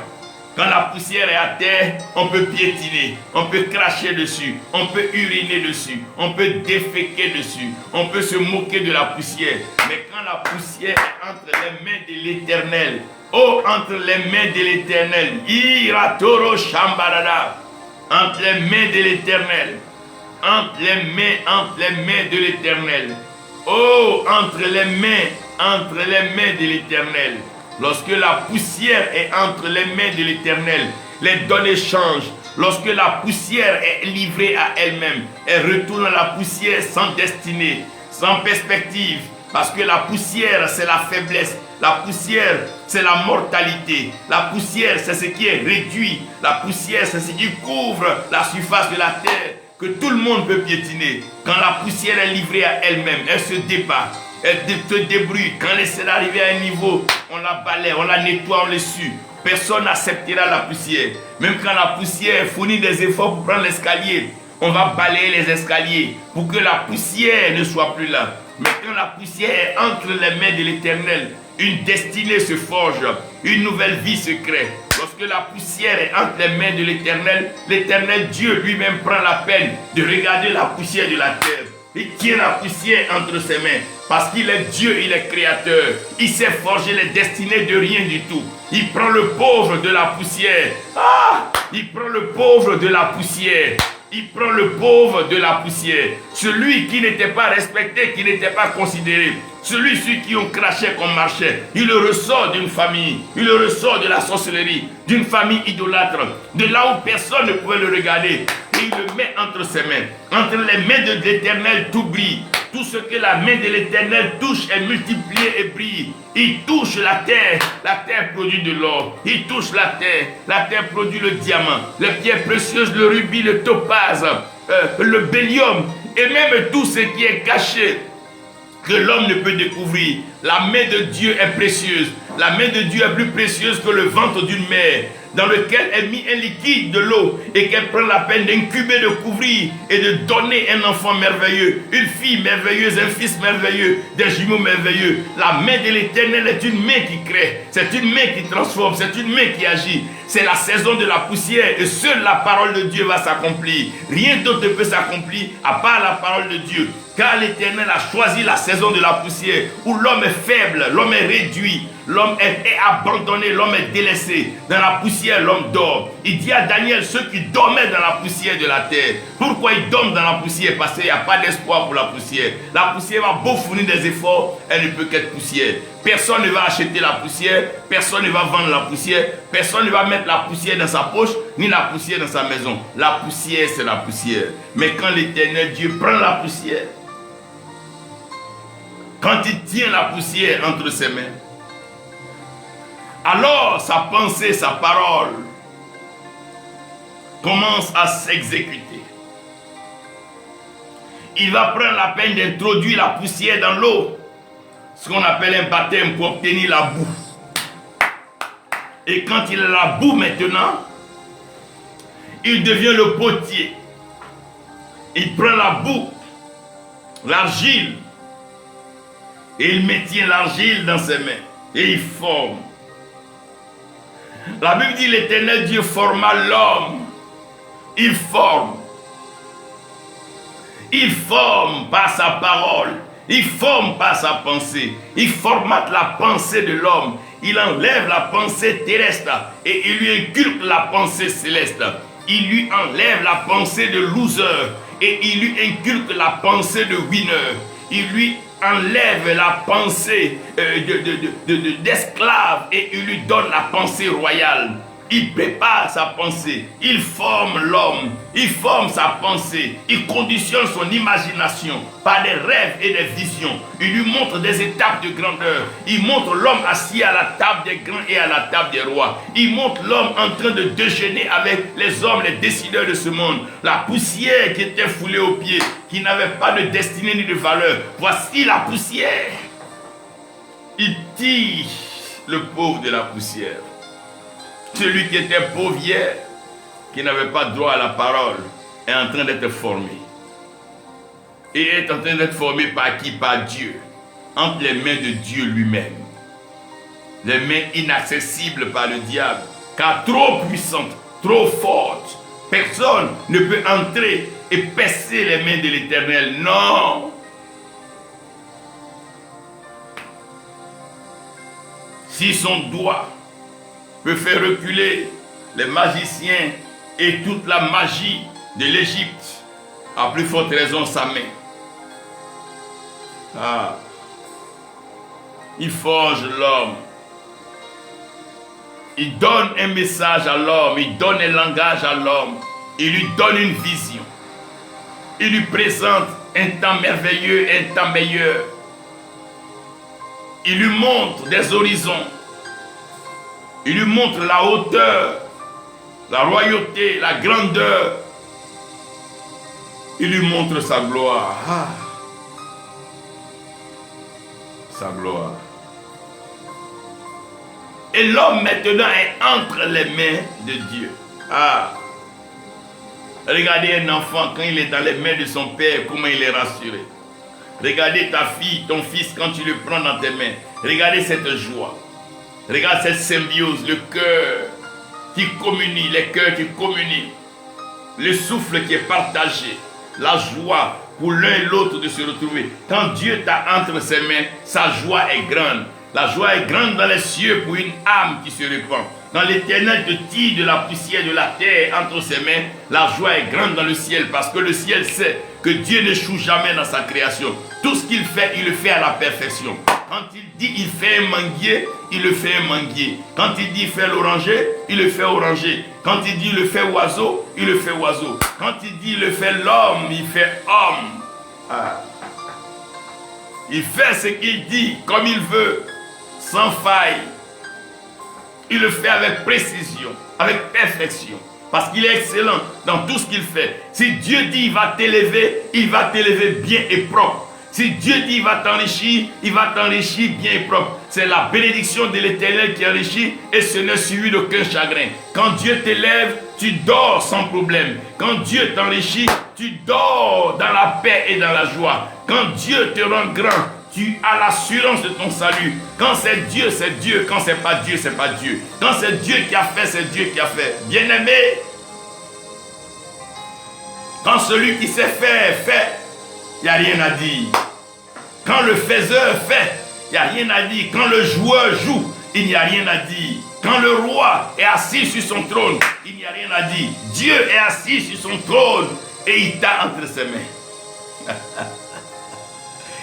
Quand la poussière est à terre, on peut piétiner, on peut cracher dessus, on peut uriner dessus, on peut déféquer dessus, on peut se moquer de la poussière. Mais quand la poussière est entre les mains de l'Éternel, oh, entre les mains de l'Éternel, Iratoro Shambarada, entre les mains de l'Éternel, entre les mains de l'Éternel, oh, entre les mains de l'Éternel. Lorsque la poussière est entre les mains de l'Éternel, les données changent. Lorsque la poussière est livrée à elle-même, elle retourne à la poussière sans destinée, sans perspective. Parce que la poussière, c'est la faiblesse. La poussière, c'est la mortalité. La poussière, c'est ce qui est réduit. La poussière, c'est ce qui couvre la surface de la terre, que tout le monde peut piétiner. Quand la poussière est livrée à elle-même, elle se débat. Elle se débrouille. Quand elle est arrivée à un niveau, on la balaie, on la nettoie, on l'essuie. Personne n'acceptera la poussière. Même quand la poussière fournit des efforts pour prendre l'escalier, on va balayer les escaliers pour que la poussière ne soit plus là. Mais quand la poussière est entre les mains de l'Éternel, une destinée se forge, une nouvelle vie se crée. Lorsque la poussière est entre les mains de l'Éternel, l'Éternel Dieu lui-même prend la peine de regarder la poussière de la terre. Il tient la poussière entre ses mains. Parce qu'il est Dieu, il est créateur. Il sait forger les destinées de rien du tout. Il prend le pauvre de la poussière. Ah! Il prend le pauvre de la poussière. Il prend le pauvre de la poussière. Celui qui n'était pas respecté, qui n'était pas considéré. Celui sur qui on crachait, qu'on marchait. Il le ressort d'une famille. Il le ressort de la sorcellerie. D'une famille idolâtre. De là où personne ne pouvait le regarder. Et il le met entre ses mains. Entre les mains de l'Éternel, tout brille. Tout ce que la main de l'Éternel touche est multiplié et brille. Il touche la terre produit de l'or. Il touche la terre produit le diamant, les pierres précieuses, le rubis, le topaz, le bélium. et même tout ce qui est caché, que l'homme ne peut découvrir. La main de Dieu est précieuse. La main de Dieu est plus précieuse que le ventre d'une mère, dans lequel est mis un liquide de l'eau et qu'elle prend la peine d'incuber, de couvrir et de donner un enfant merveilleux, une fille merveilleuse, un fils merveilleux, des jumeaux merveilleux. La main de l'Éternel est une main qui crée, c'est une main qui transforme, c'est une main qui agit. C'est la saison de la poussière et seule la parole de Dieu va s'accomplir. Rien d'autre ne peut s'accomplir à part la parole de Dieu. Car l'Éternel a choisi la saison de la poussière où l'homme est faible, l'homme est réduit, l'homme est abandonné, l'homme est délaissé. Dans la poussière, l'homme dort. Il dit à Daniel, ceux qui dormaient dans la poussière de la terre. Pourquoi ils dorment dans la poussière? Parce qu'il n'y a pas d'espoir pour la poussière. La poussière va beau fournir des efforts, elle ne peut qu'être poussière. Personne ne va acheter la poussière, personne ne va vendre la poussière, personne ne va mettre la poussière dans sa poche, ni la poussière dans sa maison. La poussière, c'est la poussière. Mais quand l'Éternel Dieu prend la poussière, quand il tient la poussière entre ses mains, alors sa pensée, sa parole commence à s'exécuter. Il va prendre la peine d'introduire la poussière dans l'eau, ce qu'on appelle un baptême pour obtenir la boue. Et quand il a la boue maintenant, il devient le potier. Il prend la boue, l'argile, et il maintient l'argile dans ses mains. Et il forme. La Bible dit l'Éternel Dieu forma l'homme. Il forme. Il forme par sa parole. Il forme par sa pensée. Il formate la pensée de l'homme. Il enlève la pensée terrestre et il lui inculque la pensée céleste. Il lui enlève la pensée de loser et il lui inculque la pensée de winner. Il lui enlève la pensée d'esclave et il lui donne la pensée royale. Il prépare sa pensée, il forme l'homme, il forme sa pensée, il conditionne son imagination par des rêves et des visions. Il lui montre des étapes de grandeur. Il montre l'homme assis à la table des grands et à la table des rois. Il montre l'homme en train de déjeuner avec les hommes, les décideurs de ce monde. La poussière qui était foulée aux pieds, qui n'avait pas de destinée ni de valeur. Voici la poussière. Il tire le pauvre de la poussière. Celui qui était pauvre hier, qui n'avait pas droit à la parole, est en train d'être formé. Et est en train d'être formé par qui? Par Dieu. Entre les mains de Dieu lui-même. Les mains inaccessibles par le diable. Car trop puissantes, trop fortes. Personne ne peut entrer et percer les mains de l'Éternel. Non. Si son doigt peut faire reculer les magiciens et toute la magie de l'Égypte, à plus forte raison sa main. Ah. Il forge l'homme. Il donne un message à l'homme, il donne un langage à l'homme, il lui donne une vision. Il lui présente un temps merveilleux, un temps meilleur. Il lui montre des horizons. Il lui montre la hauteur, la royauté, la grandeur. Il lui montre sa gloire. Ah. Sa gloire. Et l'homme maintenant est entre les mains de Dieu. Ah. Regardez un enfant quand il est dans les mains de son père, comment il est rassuré. Regardez ta fille, ton fils quand tu le prends dans tes mains. Regardez cette joie. Regarde cette symbiose, le cœur qui communie, les cœurs qui communient, le souffle qui est partagé, la joie pour l'un et l'autre de se retrouver. Quand Dieu t'a entre ses mains, sa joie est grande. La joie est grande dans les cieux pour une âme qui se répand. Quand l'Éternel te tire de la poussière de la terre entre ses mains, la joie est grande dans le ciel parce que le ciel sait que Dieu n'échoue jamais dans sa création. Tout ce qu'il fait, il le fait à la perfection. Quand il dit il fait un manguier, il le fait un manguier. Quand il dit il fait l'oranger, il le fait oranger. Quand il dit il le fait oiseau, il le fait oiseau. Quand il dit il le fait l'homme, il fait homme. Ah. Il fait ce qu'il dit comme il veut, sans faille. Il le fait avec précision, avec perfection. Parce qu'il est excellent dans tout ce qu'il fait. Si Dieu dit il va t'élever bien et propre. Si Dieu dit il va t'enrichir bien et propre. C'est la bénédiction de l'Éternel qui enrichit et ce n'est suivi d'aucun chagrin. Quand Dieu t'élève, tu dors sans problème. Quand Dieu t'enrichit, tu dors dans la paix et dans la joie. Quand Dieu te rend grand, tu as l'assurance de ton salut. Quand c'est Dieu, c'est Dieu. Quand c'est pas Dieu, c'est pas Dieu. Quand c'est Dieu qui a fait, c'est Dieu qui a fait. Bien-aimé, quand celui qui sait faire, fait, il n'y a rien à dire. Quand le faiseur fait, il n'y a rien à dire. Quand le joueur joue, il n'y a rien à dire. Quand le roi est assis sur son trône, il n'y a rien à dire. Dieu est assis sur son trône et il t'a entre ses mains.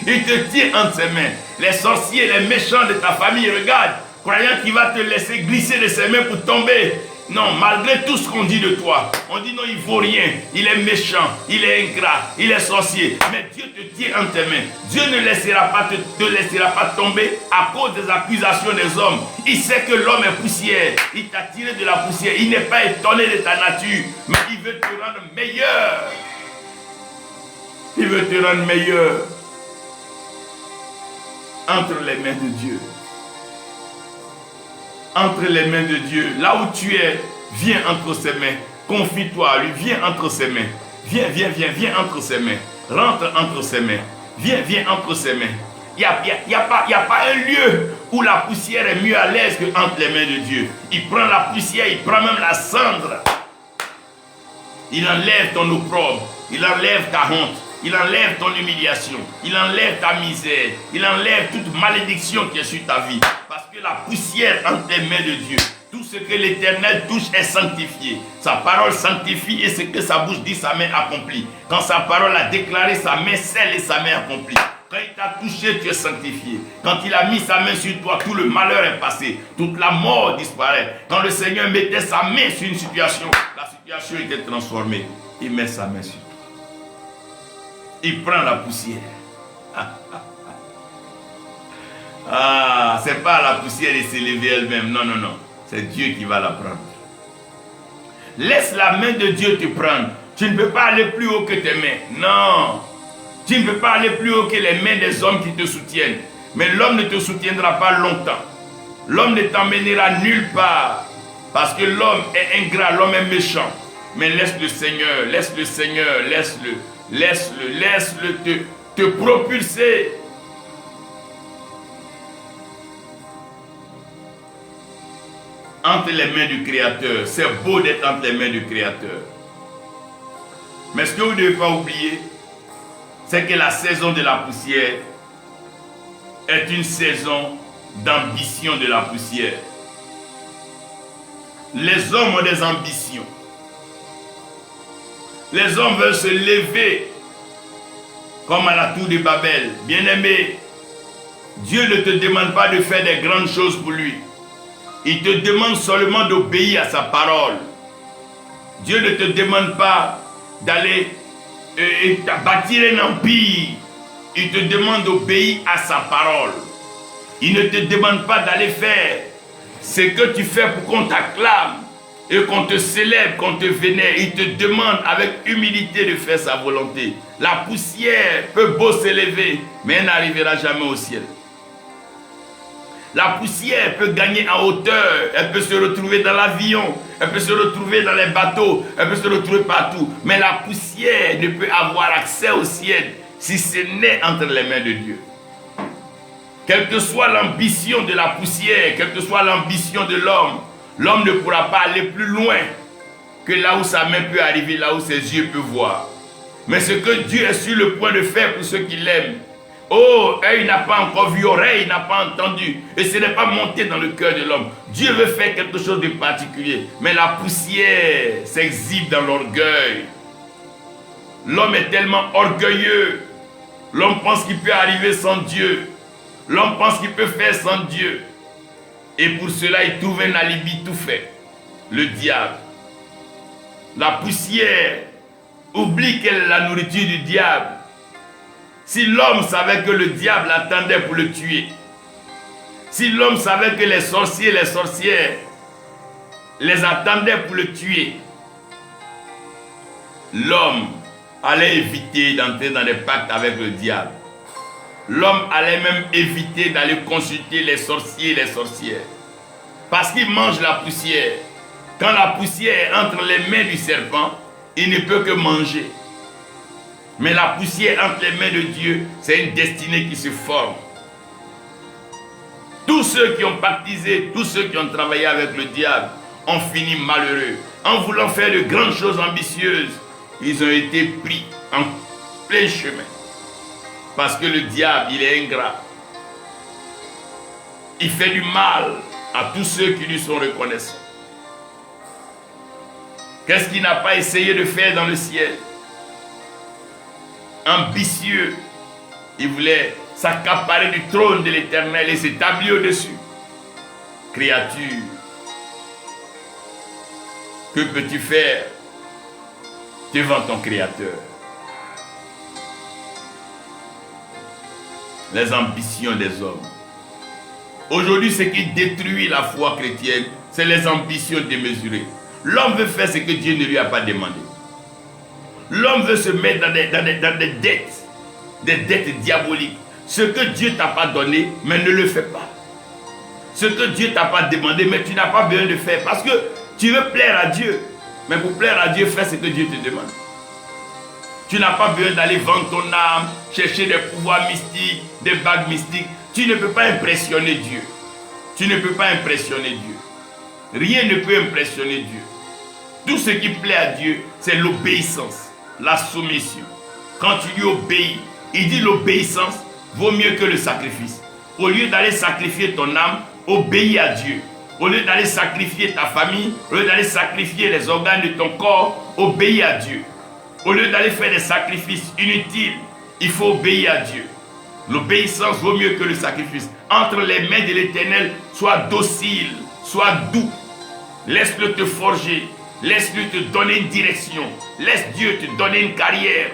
Il te tient entre ses mains. Les sorciers, les méchants de ta famille regardent, croyant qu'il va te laisser glisser de ses mains pour tomber. Non, malgré tout ce qu'on dit de toi, on dit non, il ne vaut rien, il est méchant, il est ingrat, il est sorcier. Mais Dieu te tient entre tes mains. Dieu ne te laissera pas tomber à cause des accusations des hommes. Il sait que l'homme est poussière. Il t'a tiré de la poussière. Il n'est pas étonné de ta nature, mais il veut te rendre meilleur. Il veut te rendre meilleur. Entre les mains de Dieu. Entre les mains de Dieu. Là où tu es, viens entre ses mains. Confie-toi à lui. Viens entre ses mains. Viens entre ses mains. Rentre entre ses mains. Viens entre ses mains. Il n'y a pas un lieu où la poussière est mieux à l'aise que entre les mains de Dieu. Il prend la poussière, il prend même la cendre. Il enlève ton opprobre. Il enlève ta honte. Il enlève ton humiliation. Il enlève ta misère. Il enlève toute malédiction qui est sur ta vie. Parce que la poussière entre les mains de Dieu. Tout ce que l'Éternel touche est sanctifié. Sa parole sanctifie et ce que sa bouche dit, sa main accomplit. Quand sa parole a déclaré, sa main scelle et sa main accomplit. Quand il t'a touché, tu es sanctifié. Quand il a mis sa main sur toi, tout le malheur est passé. Toute la mort disparaît. Quand le Seigneur mettait sa main sur une situation, la situation était transformée. Il met sa main sur toi. Il prend la poussière. Ah, c'est pas la poussière de s'élever elle-même. Non. C'est Dieu qui va la prendre. Laisse la main de Dieu te prendre. Tu ne peux pas aller plus haut que tes mains. Non. Tu ne peux pas aller plus haut que les mains des hommes qui te soutiennent. Mais l'homme ne te soutiendra pas longtemps. L'homme ne t'emmènera nulle part. Parce que l'homme est ingrat, l'homme est méchant. Mais laisse le Seigneur, laisse-le te propulser. Entre les mains du Créateur. C'est beau d'être entre les mains du Créateur. Mais ce que vous ne devez pas oublier, c'est que la saison de la poussière est une saison d'ambition de la poussière. Les hommes ont des ambitions. Les hommes veulent se lever comme à la tour de Babel. Bien-aimé, Dieu ne te demande pas de faire des grandes choses pour lui. Il te demande seulement d'obéir à sa parole. Dieu ne te demande pas d'aller bâtir un empire. Il te demande d'obéir à sa parole. Il ne te demande pas d'aller faire ce que tu fais pour qu'on t'acclame et qu'on te célèbre, qu'on te vénère. Il te demande avec humilité de faire sa volonté. La poussière peut beau s'élever, mais elle n'arrivera jamais au ciel. La poussière peut gagner en hauteur, elle peut se retrouver dans l'avion, elle peut se retrouver dans les bateaux, elle peut se retrouver partout. Mais la poussière ne peut avoir accès au ciel si ce n'est entre les mains de Dieu. Quelle que soit l'ambition de la poussière, quelle que soit l'ambition de l'homme, l'homme ne pourra pas aller plus loin que là où sa main peut arriver, là où ses yeux peuvent voir. Mais ce que Dieu est sur le point de faire pour ceux qui l'aiment, oh, œil n'a pas encore vu, oreille n'a pas entendu. Et ce n'est pas monté dans le cœur de l'homme. Dieu veut faire quelque chose de particulier. Mais la poussière s'exhibe dans l'orgueil. L'homme est tellement orgueilleux. L'homme pense qu'il peut arriver sans Dieu. L'homme pense qu'il peut faire sans Dieu. Et pour cela, il trouve un alibi tout fait. Le diable. La poussière oublie quelle est la nourriture du diable. Si l'homme savait que le diable attendait pour le tuer, si l'homme savait que les sorciers et les sorcières les attendaient pour le tuer, l'homme allait éviter d'entrer dans des pactes avec le diable. L'homme allait même éviter d'aller consulter les sorciers et les sorcières. Parce qu'il mange la poussière. Quand la poussière entre les mains du serpent, il ne peut que manger. Mais la poussière entre les mains de Dieu, c'est une destinée qui se forme. Tous ceux qui ont pactisé, tous ceux qui ont travaillé avec le diable, ont fini malheureux. En voulant faire de grandes choses ambitieuses, ils ont été pris en plein chemin. Parce que le diable, il est ingrat. Il fait du mal à tous ceux qui lui sont reconnaissants. Qu'est-ce qu'il n'a pas essayé de faire dans le ciel? Ambitieux, il voulait s'accaparer du trône de l'Éternel et s'établir au-dessus. Créature, que peux-tu faire devant ton Créateur? Les ambitions des hommes. Aujourd'hui, ce qui détruit la foi chrétienne, c'est les ambitions démesurées. L'homme veut faire ce que Dieu ne lui a pas demandé. L'homme veut se mettre dans des dettes diaboliques. Ce que Dieu ne t'a pas donné, mais ne le fais pas. Ce que Dieu ne t'a pas demandé, mais tu n'as pas besoin de faire. Parce que tu veux plaire à Dieu. Mais pour plaire à Dieu, fais ce que Dieu te demande. Tu n'as pas besoin d'aller vendre ton âme, chercher des pouvoirs mystiques, des bagues mystiques. Tu ne peux pas impressionner Dieu. Tu ne peux pas impressionner Dieu. Rien ne peut impressionner Dieu. Tout ce qui plaît à Dieu, c'est l'obéissance, la soumission. Quand tu lui obéis, il dit l'obéissance vaut mieux que le sacrifice. Au lieu d'aller sacrifier ton âme, obéis à Dieu. Au lieu d'aller sacrifier ta famille, au lieu d'aller sacrifier les organes de ton corps, obéis à Dieu. Au lieu d'aller faire des sacrifices inutiles, il faut obéir à Dieu. L'obéissance vaut mieux que le sacrifice. Entre les mains de l'Éternel, sois docile, sois doux. Laisse-le te forger. Laisse-le te donner une direction. Laisse Dieu te donner une carrière.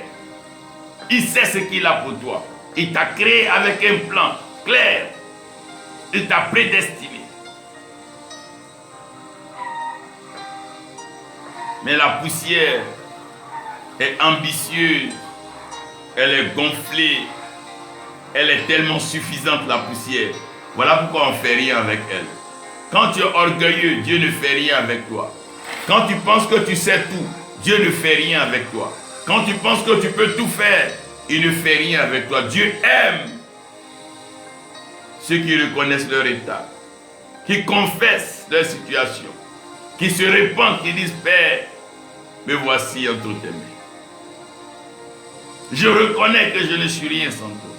Il sait ce qu'il a pour toi. Il t'a créé avec un plan clair. Il t'a prédestiné. Mais la poussière est ambitieuse. Elle est gonflée. Elle est tellement suffisante, la poussière. Voilà pourquoi on ne fait rien avec elle. Quand tu es orgueilleux, Dieu ne fait rien avec toi. Quand tu penses que tu sais tout, Dieu ne fait rien avec toi. Quand tu penses que tu peux tout faire, il ne fait rien avec toi. Dieu aime ceux qui reconnaissent leur état, qui confessent leur situation, qui se répandent, qui disent: Père, me voici entre tes mains. Je reconnais que je ne suis rien sans toi.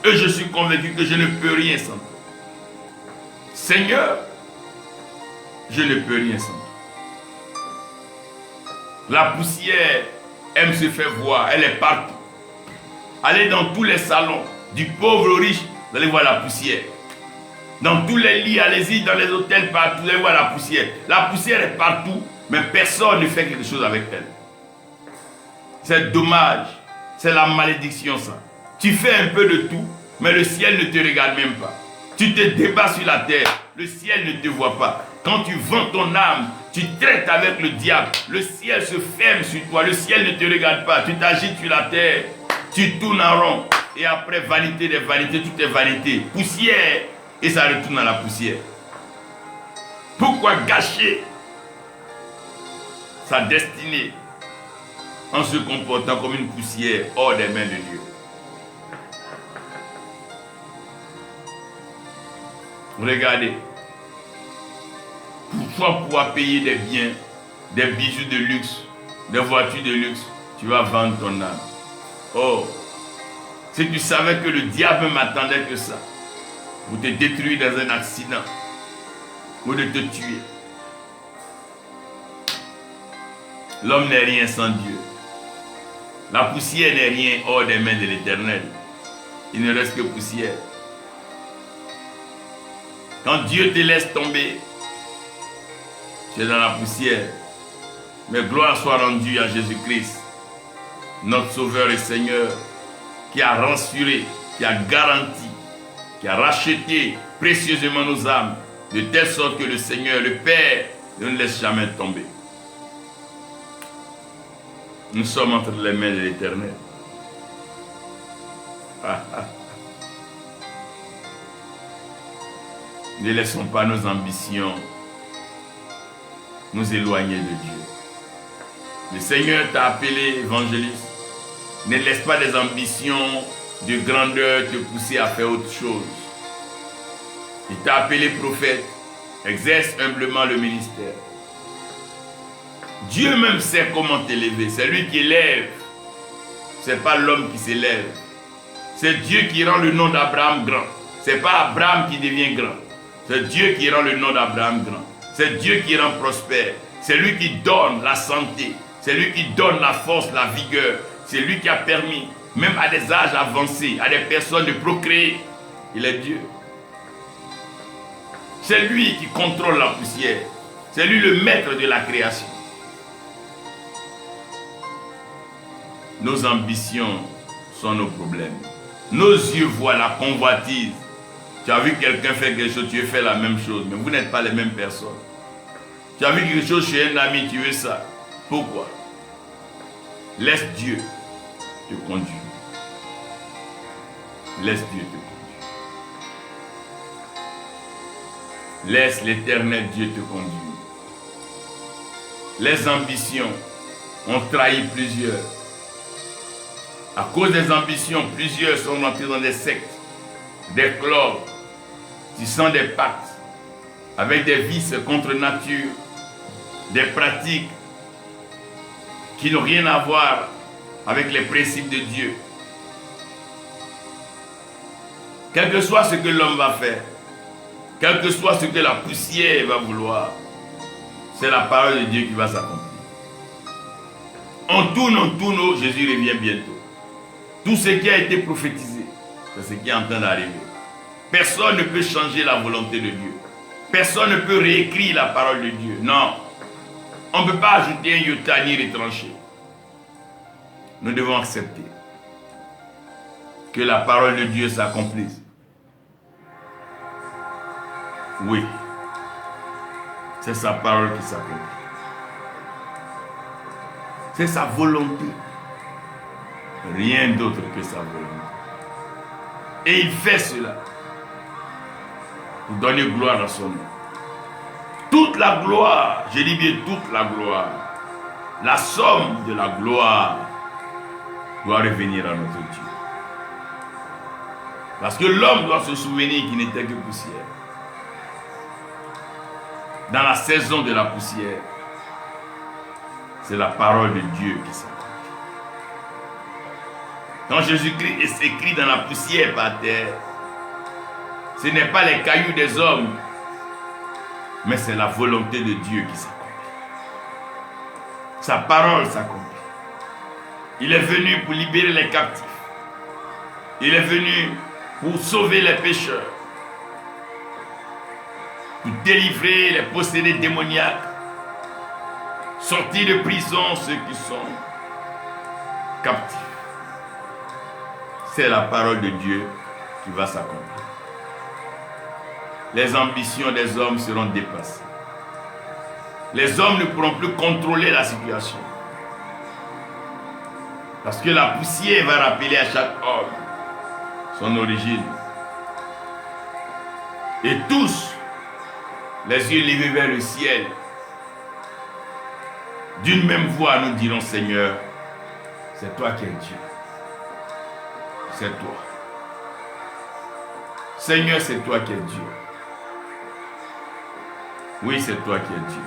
Et je suis convaincu que je ne peux rien sans toi. Seigneur, je ne peux rien sans toi. La poussière aime se faire voir, elle est partout. Allez dans tous les salons, du pauvre au riche, vous allez voir la poussière. Dans tous les lits, allez-y, dans les hôtels, partout, vous allez voir la poussière. La poussière est partout, mais personne ne fait quelque chose avec elle. C'est dommage, c'est la malédiction ça. Tu fais un peu de tout, mais le ciel ne te regarde même pas. Tu te débats sur la terre, le ciel ne te voit pas. Quand tu vends ton âme, tu traites avec le diable, le ciel se ferme sur toi, le ciel ne te regarde pas. Tu t'agites sur la terre, tu tournes en rond, et après vanité des vanités, tout est vanité. Poussière, et ça retourne à la poussière. Pourquoi gâcher sa destinée en se comportant comme une poussière hors des mains de Dieu? Regardez, pour pouvoir payer des biens, des bijoux de luxe, des voitures de luxe, tu vas vendre ton âme. Oh, si tu savais que le diable m'attendait que ça, pour te détruire dans un accident, ou de te tuer. L'homme n'est rien sans Dieu. La poussière n'est rien hors des mains de l'Éternel. Il ne reste que poussière. Quand Dieu te laisse tomber, tu es dans la poussière. Mais gloire soit rendue à Jésus-Christ, notre Sauveur et Seigneur, qui a rassuré, qui a garanti, qui a racheté précieusement nos âmes, de telle sorte que le Seigneur, le Père, ne nous laisse jamais tomber. Nous sommes entre les mains de l'Éternel. Ne laissons pas nos ambitions nous éloigner de Dieu. Le Seigneur t'a appelé évangéliste. Ne laisse pas des ambitions de grandeur te pousser à faire autre chose. Il t'a appelé prophète. Exerce humblement le ministère. Dieu même sait comment t'élever. C'est lui qui élève. Ce n'est pas l'homme qui s'élève. C'est Dieu qui rend le nom d'Abraham grand. Ce n'est pas Abraham qui devient grand. C'est Dieu qui rend le nom d'Abraham grand. C'est Dieu qui rend prospère. C'est lui qui donne la santé. C'est lui qui donne la force, la vigueur. C'est lui qui a permis, même à des âges avancés, à des personnes de procréer. Il est Dieu. C'est lui qui contrôle la poussière. C'est lui le maître de la création. Nos ambitions sont nos problèmes. Nos yeux voient la convoitise. Tu as vu quelqu'un faire quelque chose, tu veux faire la même chose, mais vous n'êtes pas les mêmes personnes. Tu as vu quelque chose chez un ami, tu veux ça. Pourquoi? Laisse Dieu te conduire. Laisse Dieu te conduire. Laisse l'Éternel Dieu te conduire. Les ambitions ont trahi plusieurs. À cause des ambitions, plusieurs sont rentrés dans des sectes, des clubs, tissant des pactes, avec des vices contre nature, des pratiques qui n'ont rien à voir avec les principes de Dieu. Quel que soit ce que l'homme va faire, quel que soit ce que la poussière va vouloir, c'est la parole de Dieu qui va s'accomplir. On tourne, Jésus revient bientôt. Tout ce qui a été prophétisé, c'est ce qui est en train d'arriver. Personne ne peut changer la volonté de Dieu. Personne ne peut réécrire la parole de Dieu. Non. On ne peut pas ajouter un iota ni retrancher. Nous devons accepter que la parole de Dieu s'accomplisse. Oui. C'est sa parole qui s'accomplit. C'est sa volonté. Rien d'autre que sa volonté. Et il fait cela pour donner gloire à son nom. Toute la gloire, je dis bien toute la gloire, la somme de la gloire doit revenir à notre Dieu. Parce que l'homme doit se souvenir qu'il n'était que poussière. Dans la saison de la poussière, c'est la parole de Dieu qui s'accomplit. Quand Jésus-Christ est écrit dans la poussière par terre, ce n'est pas les cailloux des hommes, mais c'est la volonté de Dieu qui s'accomplit. Sa parole s'accomplit. Il est venu pour libérer les captifs. Il est venu pour sauver les pécheurs, pour délivrer les possédés démoniaques, sortir de prison ceux qui sont captifs. C'est la parole de Dieu qui va s'accomplir. Les ambitions des hommes seront dépassées. Les hommes ne pourront plus contrôler la situation. Parce que la poussière va rappeler à chaque homme son origine. Et tous, les yeux levés vers le ciel, d'une même voix nous dirons: Seigneur, c'est toi qui es Dieu. C'est toi. Seigneur, c'est toi qui es Dieu. Oui, c'est toi qui es Dieu.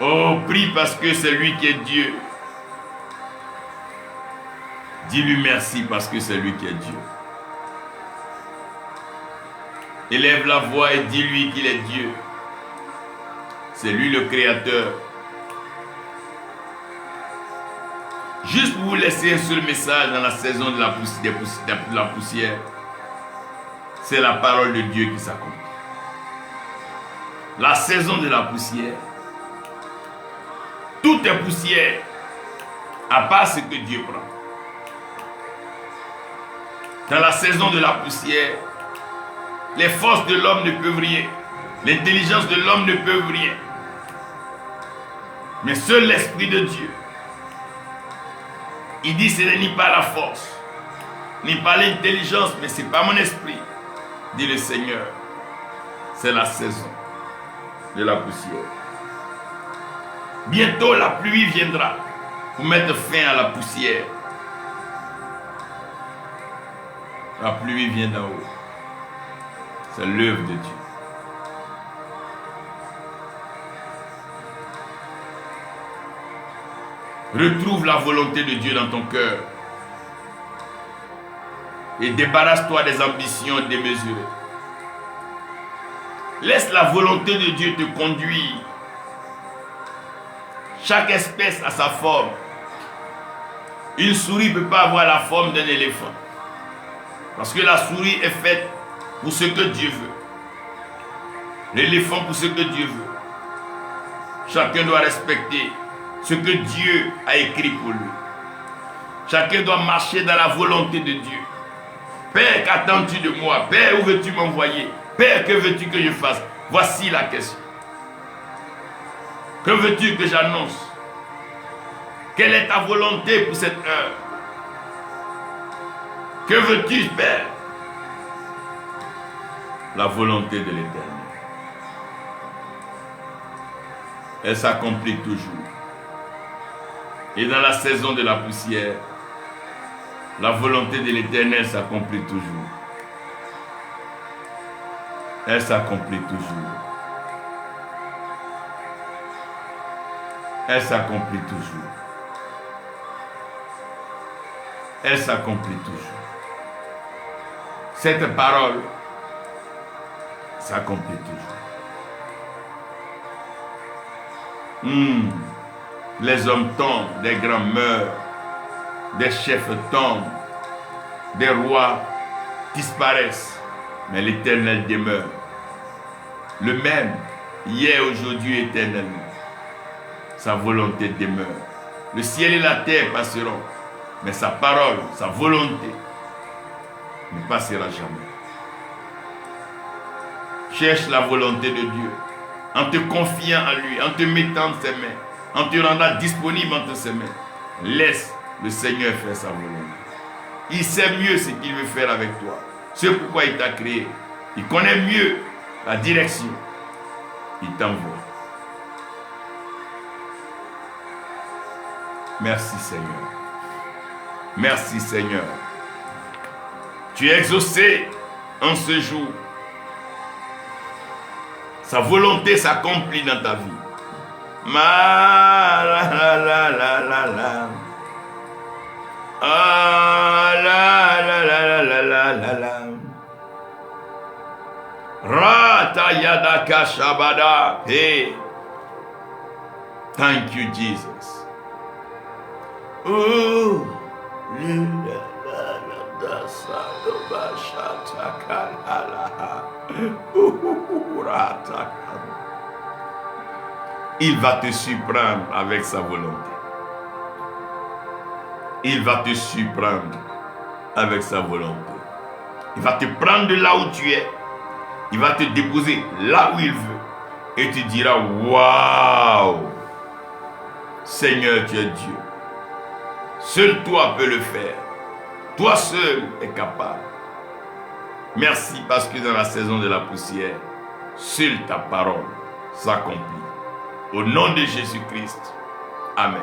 Oh, prie parce que c'est lui qui est Dieu. Dis-lui merci parce que c'est lui qui est Dieu. Élève la voix et dis-lui qu'il est Dieu. C'est lui le Créateur. Juste pour vous laisser un seul message dans la saison de la poussière, c'est la parole de Dieu qui s'accomplit. La saison de la poussière, tout est poussière, à part ce que Dieu prend. Dans la saison de la poussière, les forces de l'homme ne peuvent rien. L'intelligence de l'homme ne peut rien. mais seul l'Esprit de Dieu. Il dit, ce n'est ni par la force, ni par l'intelligence, mais c'est par mon esprit, dit le Seigneur. C'est la saison de la poussière. Bientôt la pluie viendra pour mettre fin à la poussière. La pluie vient d'en haut. C'est l'œuvre de Dieu. Retrouve la volonté de Dieu dans ton cœur et débarrasse-toi des ambitions démesurées. Laisse la volonté de Dieu te conduire. Chaque espèce a sa forme. Une souris ne peut pas avoir la forme d'un éléphant. Parce que la souris est faite pour ce que Dieu veut. L'éléphant pour ce que Dieu veut. Chacun doit respecter ce que Dieu a écrit pour lui. Chacun doit marcher dans la volonté de Dieu. Père, qu'attends-tu de moi? Père, où veux-tu m'envoyer? Père, que veux-tu que je fasse? Voici la question. Que veux-tu que j'annonce? Quelle est ta volonté pour cette heure? Que veux-tu, Père? La volonté de l'Éternel. Elle s'accomplit toujours. Et dans la saison de la poussière, la volonté de l'Éternel s'accomplit toujours. Elle s'accomplit toujours. Elle s'accomplit toujours. Elle s'accomplit toujours. Cette parole s'accomplit toujours. Les hommes tombent, des grands meurent, des chefs tombent, des rois disparaissent, mais l'Éternel demeure. Le même, hier, aujourd'hui, éternellement. Sa volonté demeure. Le ciel et la terre passeront, mais sa parole, sa volonté ne passera jamais. Cherche la volonté de Dieu en te confiant à lui, en te mettant entre ses mains, en te rendant disponible entre ses mains. Laisse le Seigneur faire sa volonté. Il sait mieux ce qu'il veut faire avec toi. C'est pourquoi il t'a créé. Il connaît mieux la direction. Il t'envoie. Merci Seigneur. Merci Seigneur. Tu es exaucé en ce jour. Sa volonté s'accomplit dans ta vie. Ma la la la la la la. Ah la la la la la la la. Rata yadaka shabada. Hey. Thank you, Jesus. Ooh. Il va te surprendre avec sa volonté. Il va te surprendre avec sa volonté. Il va te prendre de là où tu es. Il va te déposer là où il veut. Et tu diras, waouh, Seigneur, tu es Dieu. Seul toi peux le faire. Toi seul es capable. Merci parce que dans la saison de la poussière, seule ta parole s'accomplit. Au nom de Jésus-Christ. Amen.